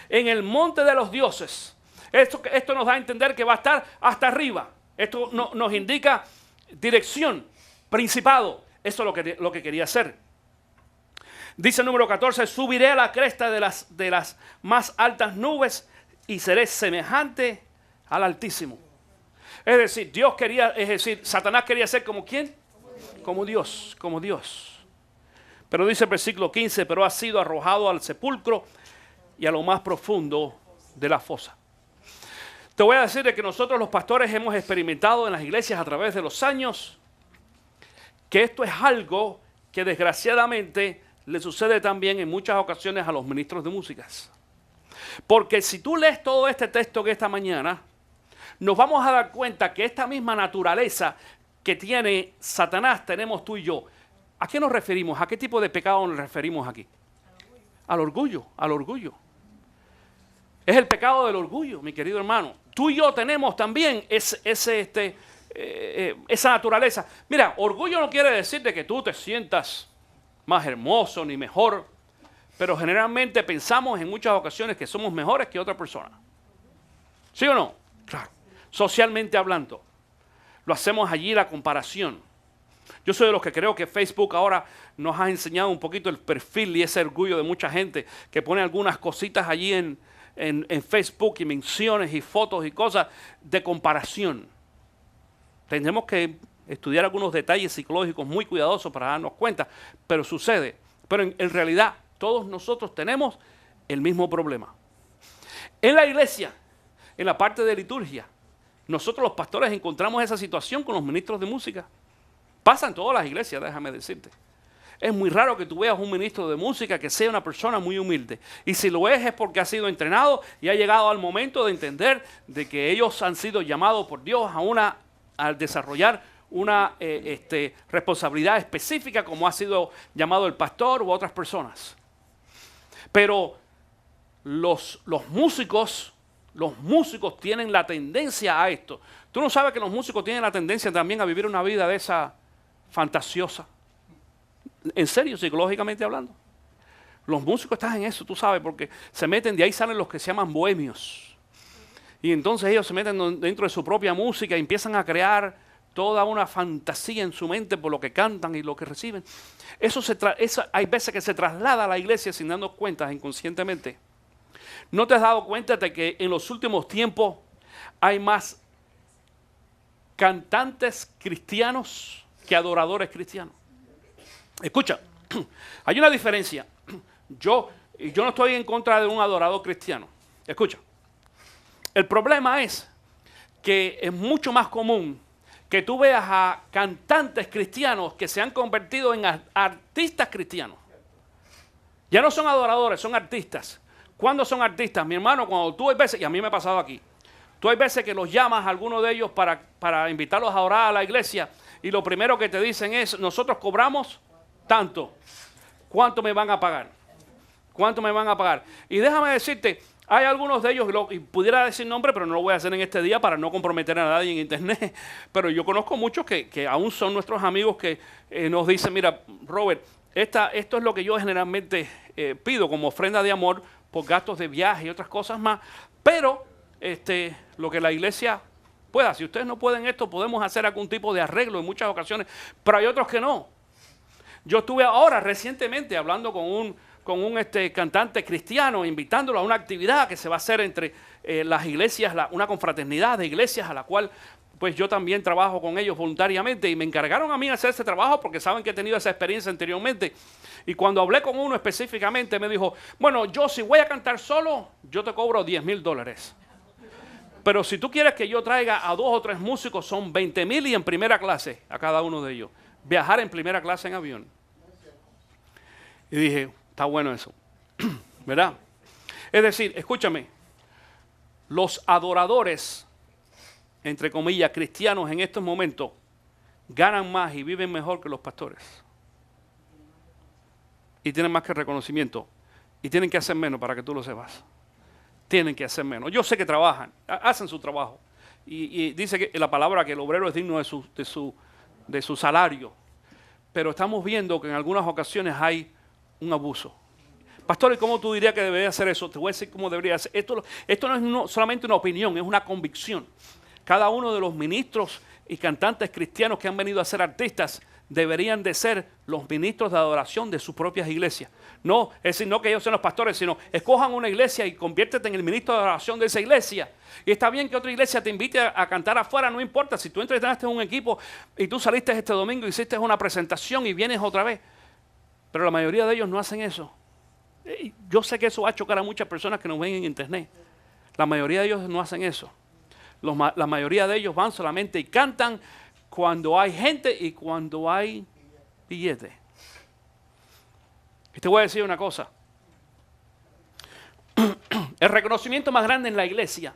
en el monte de los dioses. Esto nos da a entender que va a estar hasta arriba. Esto nos indica dirección, principado. Eso es lo que quería hacer. Dice el número 14: subiré a la cresta de las más altas nubes y seré semejante al Altísimo. Es decir, Satanás quería ser como ¿quién? Como Dios, como Dios. Pero dice el versículo 15: pero ha sido arrojado al sepulcro y a lo más profundo de la fosa. Te voy a decir de que nosotros los pastores hemos experimentado en las iglesias a través de los años que esto es algo que desgraciadamente le sucede también en muchas ocasiones a los ministros de músicas. Porque si tú lees todo este texto que esta mañana, nos vamos a dar cuenta que esta misma naturaleza que tiene Satanás tenemos tú y yo. ¿A qué nos referimos? ¿A qué tipo de pecado nos referimos aquí? Al orgullo, al orgullo. Es el pecado del orgullo, mi querido hermano. Tú y yo tenemos también esa naturaleza. Mira, orgullo no quiere decir de que tú te sientas más hermoso ni mejor, pero generalmente pensamos en muchas ocasiones que somos mejores que otra persona. ¿Sí o no? Claro. Socialmente hablando, lo hacemos allí la comparación. Yo soy de los que creo que Facebook ahora nos ha enseñado un poquito el perfil y ese orgullo de mucha gente que pone algunas cositas allí en Facebook y menciones y fotos y cosas de comparación. Tendremos que estudiar algunos detalles psicológicos muy cuidadosos para darnos cuenta, pero sucede. Pero en realidad todos nosotros tenemos el mismo problema. En la iglesia, en la parte de liturgia, nosotros los pastores encontramos esa situación con los ministros de música. Pasa en todas las iglesias, déjame decirte. Es muy raro que tú veas un ministro de música que sea una persona muy humilde. Y si lo es porque ha sido entrenado y ha llegado al momento de entender de que ellos han sido llamados por Dios a desarrollar una responsabilidad específica como ha sido llamado el pastor u otras personas. Pero los músicos tienen la tendencia a esto. ¿Tú no sabes que los músicos tienen la tendencia también a vivir una vida de esa fantasiosa? En serio, psicológicamente hablando. Los músicos están en eso, tú sabes, porque se meten, de ahí salen los que se llaman bohemios. Y entonces ellos se meten dentro de su propia música y empiezan a crear toda una fantasía en su mente por lo que cantan y lo que reciben. Eso hay veces que se traslada a la iglesia sin darnos cuenta inconscientemente. ¿No te has dado cuenta de que en los últimos tiempos hay más cantantes cristianos que adoradores cristianos? Escucha, hay una diferencia. Yo no estoy en contra de un adorador cristiano. Escucha, el problema es que es mucho más común que tú veas a cantantes cristianos que se han convertido en artistas cristianos. Ya no son adoradores, son artistas. ¿Cuándo son artistas? Mi hermano, cuando tú hay veces, y a mí me ha pasado aquí, tú hay veces que los llamas a algunos de ellos para invitarlos a orar a la iglesia y lo primero que te dicen es, nosotros cobramos tanto. ¿Cuánto me van a pagar? ¿Cuánto me van a pagar? Y déjame decirte, hay algunos de ellos, y pudiera decir nombre, pero no lo voy a hacer en este día para no comprometer a nadie en internet. Pero yo conozco muchos que aún son nuestros amigos que nos dicen, mira, Robert, esto es lo que yo generalmente pido como ofrenda de amor por gastos de viaje y otras cosas más. Pero lo que la iglesia pueda, si ustedes no pueden esto, podemos hacer algún tipo de arreglo en muchas ocasiones, pero hay otros que no. Yo estuve ahora recientemente hablando con un cantante cristiano, invitándolo a una actividad que se va a hacer entre las iglesias, una confraternidad de iglesias a la cual pues yo también trabajo con ellos voluntariamente y me encargaron a mí hacer ese trabajo porque saben que he tenido esa experiencia anteriormente. Y cuando hablé con uno específicamente me dijo, bueno, yo si voy a cantar solo, yo te cobro $10,000. Pero si tú quieres que yo traiga a 2 o 3 músicos, son $20,000 y en primera clase a cada uno de ellos. Viajar en primera clase en avión. Y dije, está bueno eso, ¿verdad? Es decir, escúchame, los adoradores, entre comillas, cristianos en estos momentos, ganan más y viven mejor que los pastores. Y tienen más que reconocimiento. Y tienen que hacer menos para que tú lo sepas. Tienen que hacer menos. Yo sé que trabajan, hacen su trabajo. Y dice que la palabra que el obrero es digno de su salario. Pero estamos viendo que en algunas ocasiones hay un abuso. Pastor, ¿y cómo tú dirías que debería hacer eso? Te voy a decir cómo debería hacer. Esto no es solamente una opinión, es una convicción. Cada uno de los ministros y cantantes cristianos que han venido a ser artistas deberían de ser los ministros de adoración de sus propias iglesias. No, es decir, no que ellos sean los pastores, sino escojan una iglesia y conviértete en el ministro de adoración de esa iglesia. Y está bien que otra iglesia te invite a cantar afuera, no importa. Si tú entrenaste en un equipo y tú saliste este domingo y hiciste una presentación y vienes otra vez. Pero la mayoría de ellos no hacen eso. Yo sé que eso va a chocar a muchas personas que nos ven en internet. La mayoría de ellos no hacen eso. La mayoría de ellos van solamente y cantan cuando hay gente y cuando hay billetes. Y te voy a decir una cosa. El reconocimiento más grande en la iglesia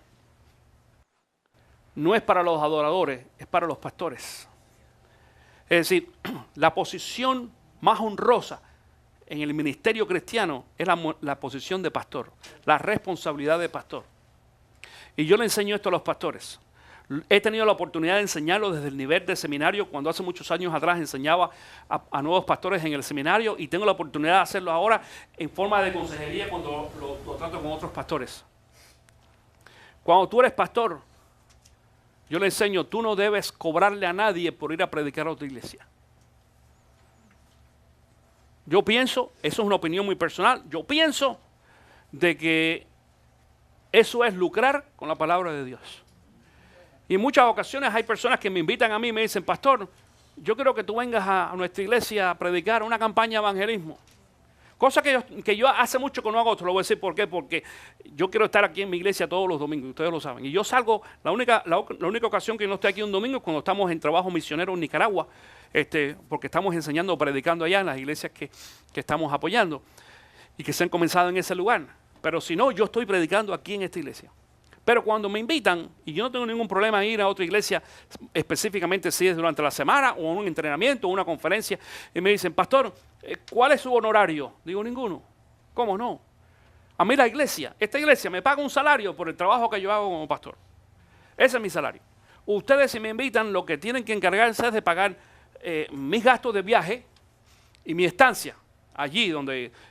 no es para los adoradores, es para los pastores. Es decir, la posición más honrosa en el ministerio cristiano es la posición de pastor, la responsabilidad de pastor. Y yo le enseño esto a los pastores. He tenido la oportunidad de enseñarlo desde el nivel de seminario, cuando hace muchos años atrás enseñaba a nuevos pastores en el seminario, y tengo la oportunidad de hacerlo ahora en forma de consejería cuando lo trato con otros pastores. Cuando tú eres pastor, yo le enseño, tú no debes cobrarle a nadie por ir a predicar a otra iglesia. Yo pienso, eso es una opinión muy personal, yo pienso de que eso es lucrar con la palabra de Dios. Y en muchas ocasiones hay personas que me invitan a mí y me dicen, pastor, yo quiero que tú vengas a nuestra iglesia a predicar una campaña de evangelismo. Cosa que yo hace mucho que no hago, te lo voy a decir por qué, porque yo quiero estar aquí en mi iglesia todos los domingos, ustedes lo saben. Y yo salgo, la única ocasión que no estoy aquí un domingo es cuando estamos en trabajo misionero en Nicaragua, porque estamos enseñando, predicando allá en las iglesias que estamos apoyando y que se han comenzado en ese lugar. Pero si no, yo estoy predicando aquí en esta iglesia. Pero cuando me invitan, y yo no tengo ningún problema en ir a otra iglesia, específicamente si es durante la semana o un entrenamiento o una conferencia, y me dicen, pastor, ¿cuál es su honorario? Digo, ninguno. ¿Cómo no? A mí esta iglesia me paga un salario por el trabajo que yo hago como pastor. Ese es mi salario. Ustedes si me invitan, lo que tienen que encargarse es de pagar mis gastos de viaje y mi estancia allí,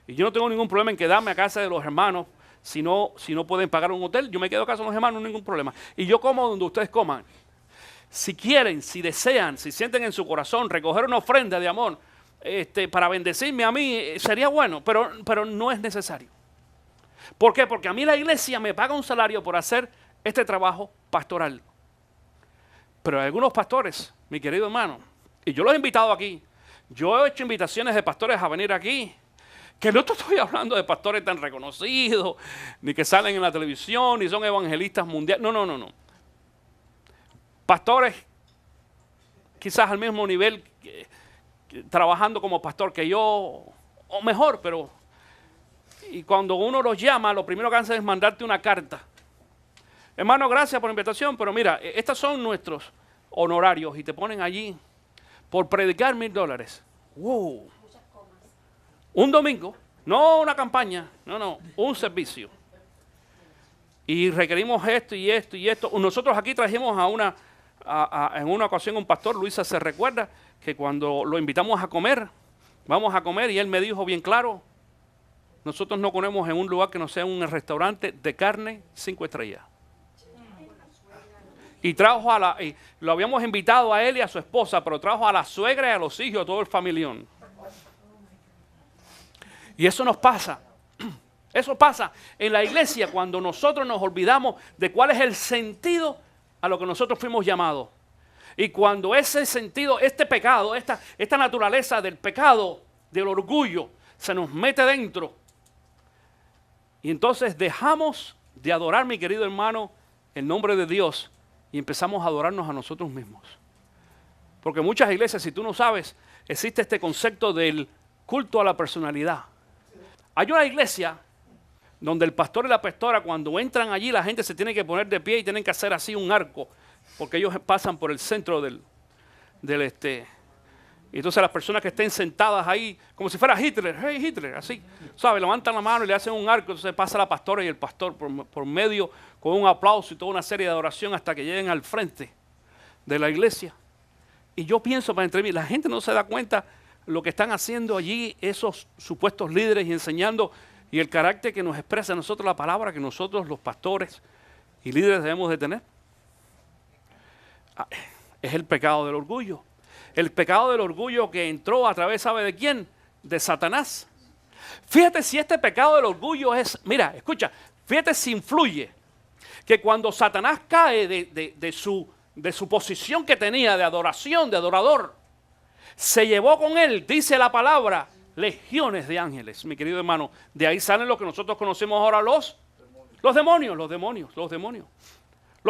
y yo no tengo ningún problema en quedarme a casa de los hermanos. Si no pueden pagar un hotel, yo me quedo a casa con los hermanos, no hay ningún problema. Y yo como donde ustedes coman. Si quieren, si desean, si sienten en su corazón recoger una ofrenda de amor para bendecirme a mí, sería bueno, pero no es necesario. ¿Por qué? Porque a mí la iglesia me paga un salario por hacer este trabajo pastoral. Pero hay algunos pastores, mi querido hermano, y yo los he invitado aquí. Yo he hecho invitaciones de pastores a venir aquí. Que no te estoy hablando de pastores tan reconocidos, ni que salen en la televisión, ni son evangelistas mundiales. No. Pastores quizás al mismo nivel, trabajando como pastor que yo, o mejor, pero... Y cuando uno los llama, lo primero que hacen es mandarte una carta. Hermano, gracias por la invitación, pero mira, estos son nuestros honorarios y te ponen allí por predicar $1000. ¡Wow! Un domingo, no una campaña, no, un servicio. Y requerimos esto y esto y esto. Nosotros aquí trajimos en una ocasión un pastor, Luisa se recuerda, que cuando lo invitamos a comer, vamos a comer y él me dijo bien claro, nosotros no comemos en un lugar que no sea un restaurante de carne 5 estrellas. Y trajo lo habíamos invitado a él y a su esposa, pero trajo a la suegra y a los hijos, a todo el familión. Y eso nos pasa. Eso pasa en la iglesia cuando nosotros nos olvidamos de cuál es el sentido a lo que nosotros fuimos llamados. Y cuando ese sentido, este pecado, esta naturaleza del pecado, del orgullo, se nos mete dentro. Y entonces dejamos de adorar, mi querido hermano, el nombre de Dios y empezamos a adorarnos a nosotros mismos. Porque muchas iglesias, si tú no sabes, existe este concepto del culto a la personalidad. Hay una iglesia donde el pastor y la pastora, cuando entran allí, la gente se tiene que poner de pie y tienen que hacer así un arco, porque ellos pasan por el centro y entonces las personas que estén sentadas ahí, como si fuera Hitler, hey Hitler, así, ¿sabes? Levantan la mano y le hacen un arco, entonces pasa la pastora y el pastor por medio con un aplauso y toda una serie de adoración hasta que lleguen al frente de la iglesia. Y yo pienso para entre mí, la gente no se da cuenta lo que están haciendo allí esos supuestos líderes y enseñando y el carácter que nos expresa a nosotros la palabra que nosotros los pastores y líderes debemos de tener. Es el pecado del orgullo. El pecado del orgullo que entró a través, ¿sabe de quién? De Satanás. Fíjate si este pecado del orgullo es, mira, escucha, fíjate si influye que cuando Satanás cae de su posición que tenía de adoración, de adorador, se llevó con él, dice la palabra, legiones de ángeles, mi querido hermano. De ahí salen lo que nosotros conocemos ahora los demonios. Los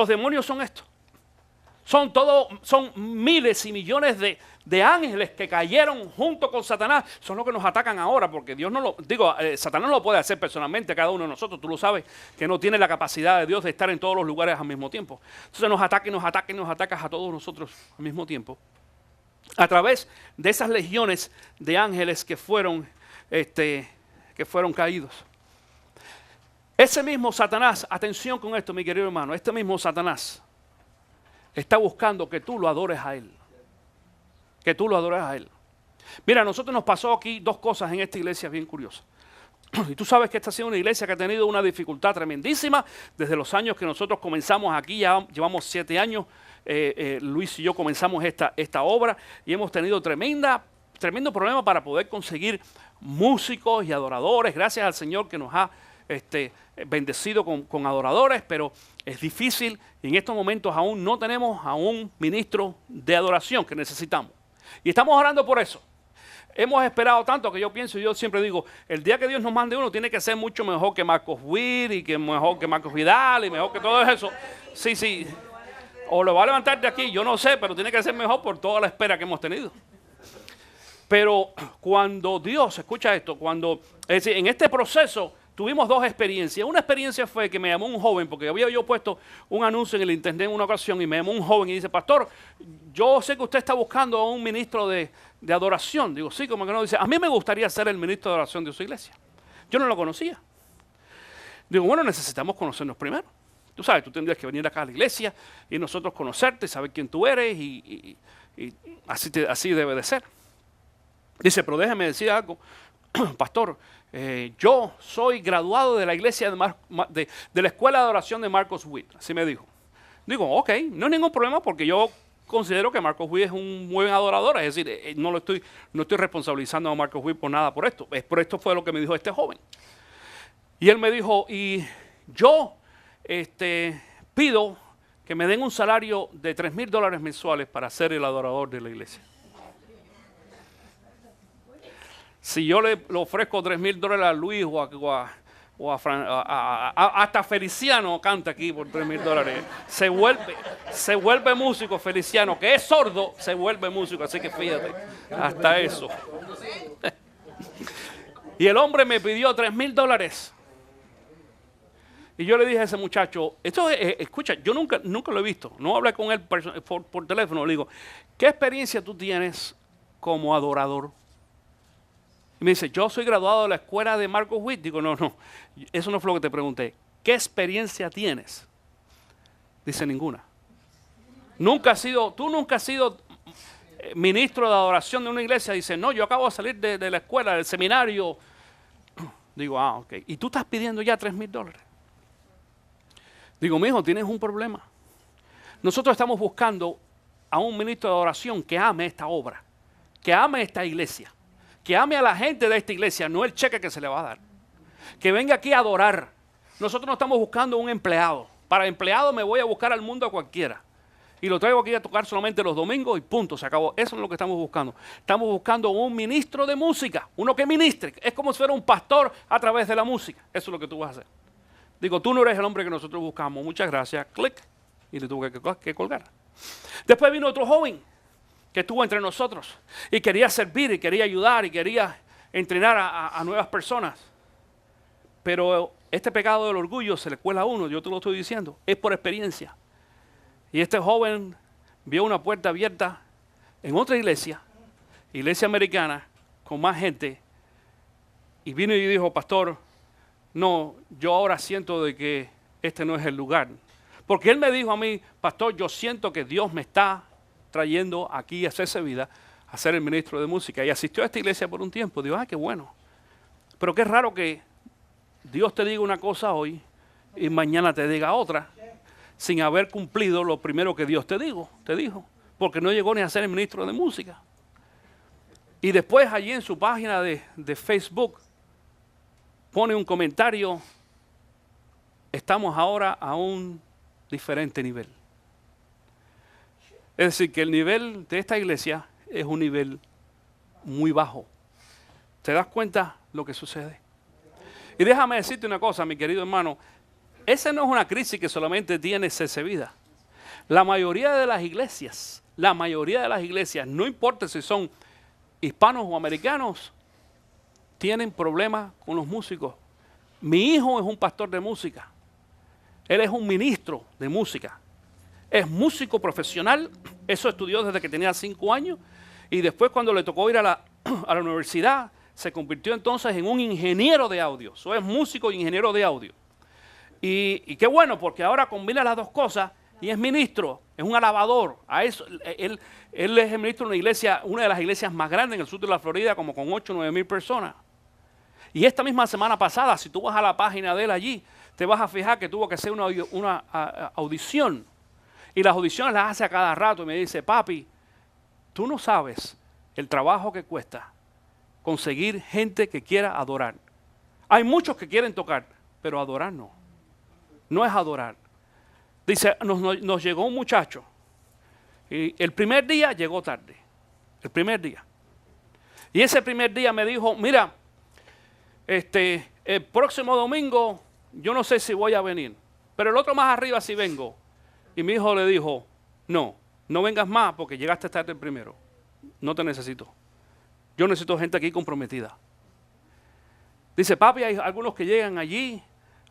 demonios son esto. Son miles y millones de ángeles que cayeron junto con Satanás. Son los que nos atacan ahora, porque Dios Satanás no lo puede hacer personalmente, cada uno de nosotros. Tú lo sabes, que no tiene la capacidad de Dios de estar en todos los lugares al mismo tiempo. Entonces nos atacas a todos nosotros al mismo tiempo. A través de esas legiones de ángeles que fueron caídos. Ese mismo Satanás, atención con esto, mi querido hermano, este mismo Satanás está buscando que tú lo adores a él. Que tú lo adores a él. Mira, a nosotros nos pasó aquí dos cosas en esta iglesia bien curiosas. Y tú sabes que esta ha sido una iglesia que ha tenido una dificultad tremendísima desde los años que nosotros comenzamos aquí. Ya llevamos 7 años. Luis y yo comenzamos esta obra y hemos tenido tremendo problema para poder conseguir músicos y adoradores. Gracias al Señor que nos ha bendecido con adoradores, pero es difícil y en estos momentos aún no tenemos a un ministro de adoración que necesitamos. Y estamos orando por eso. Hemos esperado tanto que yo siempre digo, el día que Dios nos mande uno tiene que ser mucho mejor que Marcos Witt y que mejor que Marcos Vidal y mejor que todo eso. Sí. O lo va a levantar de aquí, yo no sé, pero tiene que ser mejor por toda la espera que hemos tenido. Pero cuando Dios, escucha esto, es decir, en este proceso tuvimos dos experiencias. Una experiencia fue que me llamó un joven, porque había yo puesto un anuncio en el internet en una ocasión y me llamó un joven y dice, pastor, yo sé que usted está buscando a un ministro de adoración. Digo, sí, como que no. Dice, a mí me gustaría ser el ministro de adoración de su iglesia. Yo no lo conocía. Digo, bueno, necesitamos conocernos primero. Tú sabes, tú tendrías que venir acá a la iglesia y nosotros conocerte, saber quién tú eres y así debe de ser. Dice, pero déjeme decir algo, pastor, yo soy graduado de la iglesia de la escuela de adoración de Marcos Witt, así me dijo. Digo, ok, no hay ningún problema porque yo considero que Marcos Witt es un buen adorador, es decir, no estoy responsabilizando a Marcos Witt por nada por esto. Por esto fue lo que me dijo este joven. Y él me dijo, y yo pido que me den un salario de $3,000 mensuales para ser el adorador de la iglesia. Si yo le ofrezco $3,000 a Luis o o hasta Feliciano canta aquí por $3,000. Se vuelve músico Feliciano, que es sordo, se vuelve músico. Así que fíjate, hasta eso. Y el hombre me pidió $3,000. Y yo le dije a ese muchacho, escucha, yo nunca lo he visto, no hablé con él por teléfono, le digo, ¿qué experiencia tú tienes como adorador? Y me dice, yo soy graduado de la escuela de Marcos Witt. Digo, no, eso no fue lo que te pregunté. ¿Qué experiencia tienes? Dice, ninguna. Tú nunca has sido ministro de adoración de una iglesia. Dice, no, yo acabo de salir de la escuela, del seminario. Digo, ok. ¿Y tú estás pidiendo ya $3,000? Digo, mijo, tienes un problema. Nosotros estamos buscando a un ministro de adoración que ame esta obra, que ame esta iglesia, que ame a la gente de esta iglesia, no el cheque que se le va a dar. Que venga aquí a adorar. Nosotros no estamos buscando un empleado. Para empleado me voy a buscar al mundo a cualquiera. Y lo traigo aquí a tocar solamente los domingos y punto, se acabó. Eso es lo que estamos buscando. Estamos buscando un ministro de música, uno que ministre. Es como si fuera un pastor a través de la música. Eso es lo que tú vas a hacer. Digo, tú no eres el hombre que nosotros buscamos. Muchas gracias. Clic. Y le tuve que colgar. Después vino otro joven que estuvo entre nosotros y quería servir y quería ayudar y quería entrenar a nuevas personas. Pero este pecado del orgullo se le cuela a uno, yo te lo estoy diciendo, es por experiencia. Y este joven vio una puerta abierta en otra iglesia americana, con más gente, y vino y dijo, pastor, no, yo ahora siento de que este no es el lugar. Porque él me dijo a mí, pastor, yo siento que Dios me está trayendo aquí a hacerse vida, a ser el ministro de música. Y asistió a esta iglesia por un tiempo. Digo, qué bueno. Pero qué raro que Dios te diga una cosa hoy y mañana te diga otra, sin haber cumplido lo primero que Dios te dijo. Porque no llegó ni a ser el ministro de música. Y después allí en su página de Facebook pone un comentario, estamos ahora a un diferente nivel. Es decir, que el nivel de esta iglesia es un nivel muy bajo. ¿Te das cuenta lo que sucede? Y déjame decirte una cosa, mi querido hermano, esa no es una crisis que solamente tiene CC Vida. La mayoría de las iglesias, no importa si son hispanos o americanos, tienen problemas con los músicos. Mi hijo es un pastor de música. Él es un ministro de música. Es músico profesional. Eso estudió desde que tenía 5 años. Y después cuando le tocó ir a la universidad, se convirtió entonces en un ingeniero de audio. Eso es músico e ingeniero de audio. Y qué bueno, porque ahora combina las dos cosas y es ministro, es un alabador. A eso, él es el ministro de una iglesia, una de las iglesias más grandes en el sur de la Florida, como con 8 o 9 mil personas. Y esta misma semana pasada, si tú vas a la página de él allí, te vas a fijar que tuvo que hacer una audición. Y las audiciones las hace a cada rato y me dice, papi, tú no sabes el trabajo que cuesta conseguir gente que quiera adorar. Hay muchos que quieren tocar, pero adorar no. No es adorar. Dice, nos llegó un muchacho y el primer día llegó tarde. El primer día. Y ese primer día me dijo, mira, el próximo domingo yo no sé si voy a venir, pero el otro más arriba sí vengo. Y mi hijo le dijo, no vengas más porque llegaste tarde el primero. No te necesito. Yo necesito gente aquí comprometida. Dice, papi, hay algunos que llegan allí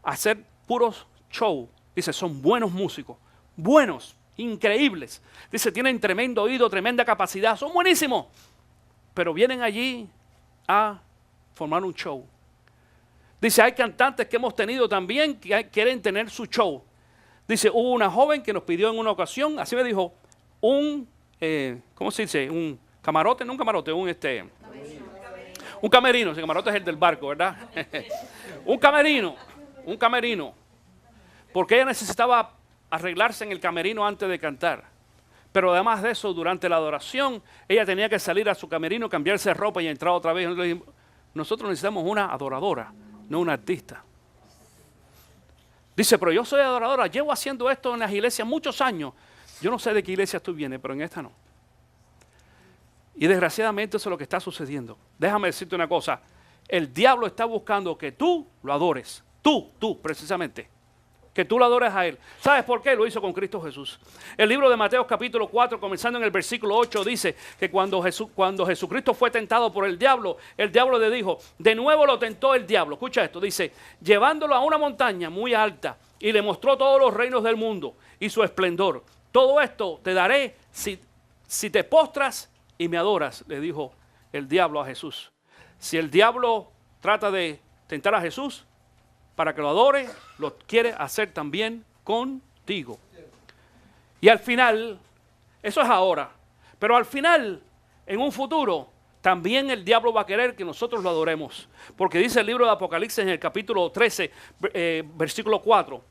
a hacer puros show. Dice, son buenos músicos, buenos, increíbles. Dice, tienen tremendo oído, tremenda capacidad, son buenísimos. Pero vienen allí a formar un show. Dice, hay cantantes que hemos tenido también que quieren tener su show. Dice, hubo una joven que nos pidió en una ocasión, así me dijo, ¿cómo se dice? Un camarote, no un camarote, un camerino. Ese camarote es el del barco, ¿verdad? un camerino. Porque ella necesitaba arreglarse en el camerino antes de cantar. Pero además de eso, durante la adoración, ella tenía que salir a su camerino, cambiarse de ropa y entrar otra vez. Nosotros necesitamos una adoradora, no una artista. Dice, pero yo soy adoradora, llevo haciendo esto en las iglesias muchos años. Yo no sé de qué iglesia tú vienes, pero en esta no. Y desgraciadamente eso es lo que está sucediendo. Déjame decirte una cosa, el diablo está buscando que tú lo adores, Tú precisamente. Que tú lo adores a Él. ¿Sabes por qué? Lo hizo con Cristo Jesús. El libro de Mateo capítulo 4, comenzando en el versículo 8, dice que cuando Jesucristo fue tentado por el diablo le dijo, de nuevo lo tentó el diablo. Escucha esto, dice, llevándolo a una montaña muy alta y le mostró todos los reinos del mundo y su esplendor. Todo esto te daré si te postras y me adoras, le dijo el diablo a Jesús. Si el diablo trata de tentar a Jesús para que lo adore, lo quiere hacer también contigo. Y al final, eso es ahora, pero al final, en un futuro, también el diablo va a querer que nosotros lo adoremos. Porque dice el libro de Apocalipsis en el capítulo 13, versículo 4.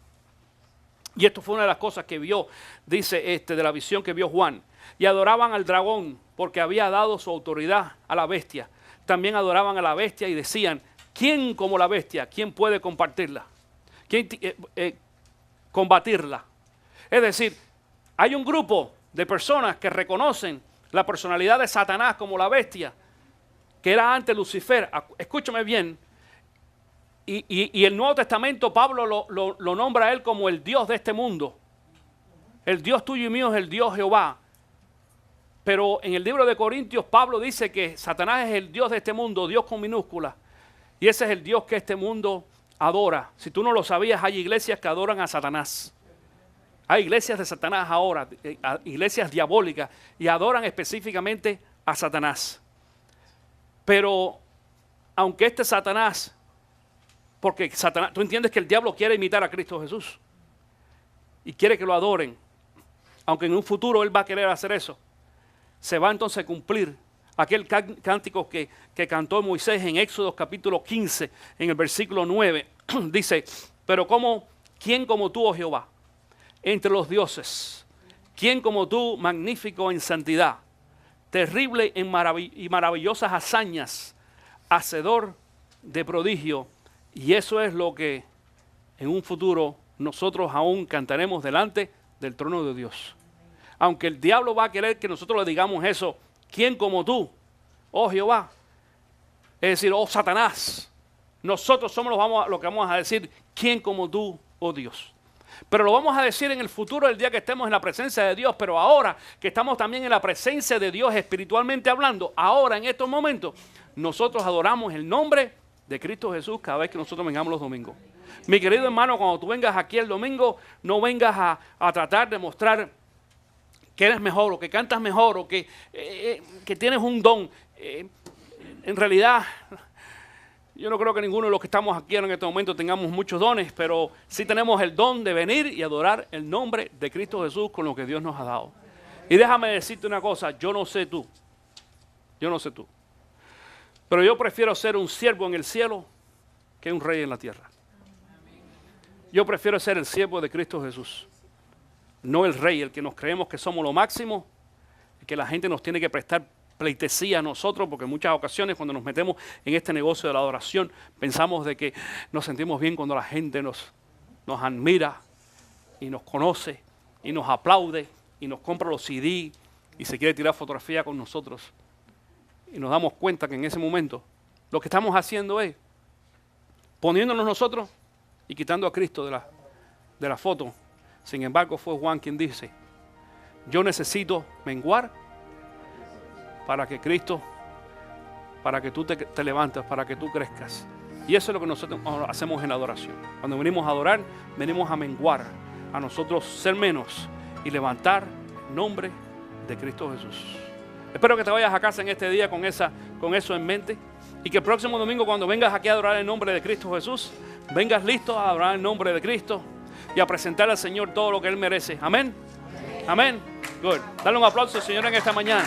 Y esto fue una de las cosas que vio, dice de la visión que vio Juan. Y adoraban al dragón porque había dado su autoridad a la bestia. También adoraban a la bestia y decían, ¿quién como la bestia? ¿Quién puede compartirla? ¿Quién combatirla? Es decir, hay un grupo de personas que reconocen la personalidad de Satanás como la bestia, que era antes Lucifer. Escúchame bien. Y el Nuevo Testamento, Pablo lo nombra a él como el Dios de este mundo. El Dios tuyo y mío es el Dios Jehová. Pero en el libro de Corintios, Pablo dice que Satanás es el Dios de este mundo, Dios con minúscula. Y ese es el Dios que este mundo adora. Si tú no lo sabías, hay iglesias que adoran a Satanás. Hay iglesias de Satanás ahora, iglesias diabólicas, y adoran específicamente a Satanás. Pero, aunque este Satanás, porque Satanás, tú entiendes que el diablo quiere imitar a Cristo Jesús. Y quiere que lo adoren. Aunque en un futuro él va a querer hacer eso. Se va entonces a cumplir aquel cántico que cantó Moisés en Éxodo capítulo 15, en el versículo 9, dice, pero ¿quién como tú, oh Jehová, entre los dioses? ¿Quién como tú, magnífico en santidad, terrible en maravillosas hazañas, hacedor de prodigio? Y eso es lo que en un futuro nosotros aún cantaremos delante del trono de Dios. Aunque el diablo va a querer que nosotros le digamos eso, ¿quién como tú, oh Jehová? Es decir, oh Satanás. Nosotros somos lo que vamos a decir, ¿quién como tú, oh Dios? Pero lo vamos a decir en el futuro, el día que estemos en la presencia de Dios. Pero ahora que estamos también en la presencia de Dios espiritualmente hablando, ahora en estos momentos, nosotros adoramos el nombre de Cristo Jesús cada vez que nosotros vengamos los domingos. Mi querido hermano, cuando tú vengas aquí el domingo, no vengas a tratar de mostrar que eres mejor, o que cantas mejor, o que tienes un don. En realidad, yo no creo que ninguno de los que estamos aquí en este momento tengamos muchos dones, pero sí tenemos el don de venir y adorar el nombre de Cristo Jesús con lo que Dios nos ha dado. Y déjame decirte una cosa, yo no sé tú, pero yo prefiero ser un siervo en el cielo que un rey en la tierra. Yo prefiero ser el siervo de Cristo Jesús. No el rey, el que nos creemos que somos lo máximo, que la gente nos tiene que prestar pleitesía a nosotros, porque en muchas ocasiones cuando nos metemos en este negocio de la adoración, pensamos de que nos sentimos bien cuando la gente nos admira y nos conoce y nos aplaude y nos compra los CD y se quiere tirar fotografía con nosotros. Y nos damos cuenta que en ese momento lo que estamos haciendo es poniéndonos nosotros y quitando a Cristo de la foto. Sin embargo, fue Juan quien dice, yo necesito menguar para que Cristo, para que tú te levantes, para que tú crezcas. Y eso es lo que nosotros hacemos en la adoración. Cuando venimos a adorar, venimos a menguar, a nosotros ser menos y levantar el nombre de Cristo Jesús. Espero que te vayas a casa en este día con eso en mente y que el próximo domingo cuando vengas aquí a adorar el nombre de Cristo Jesús, vengas listo a adorar el nombre de Cristo y a presentar al Señor todo lo que Él merece. Amén. Amén. Good. Dale un aplauso al Señor en esta mañana.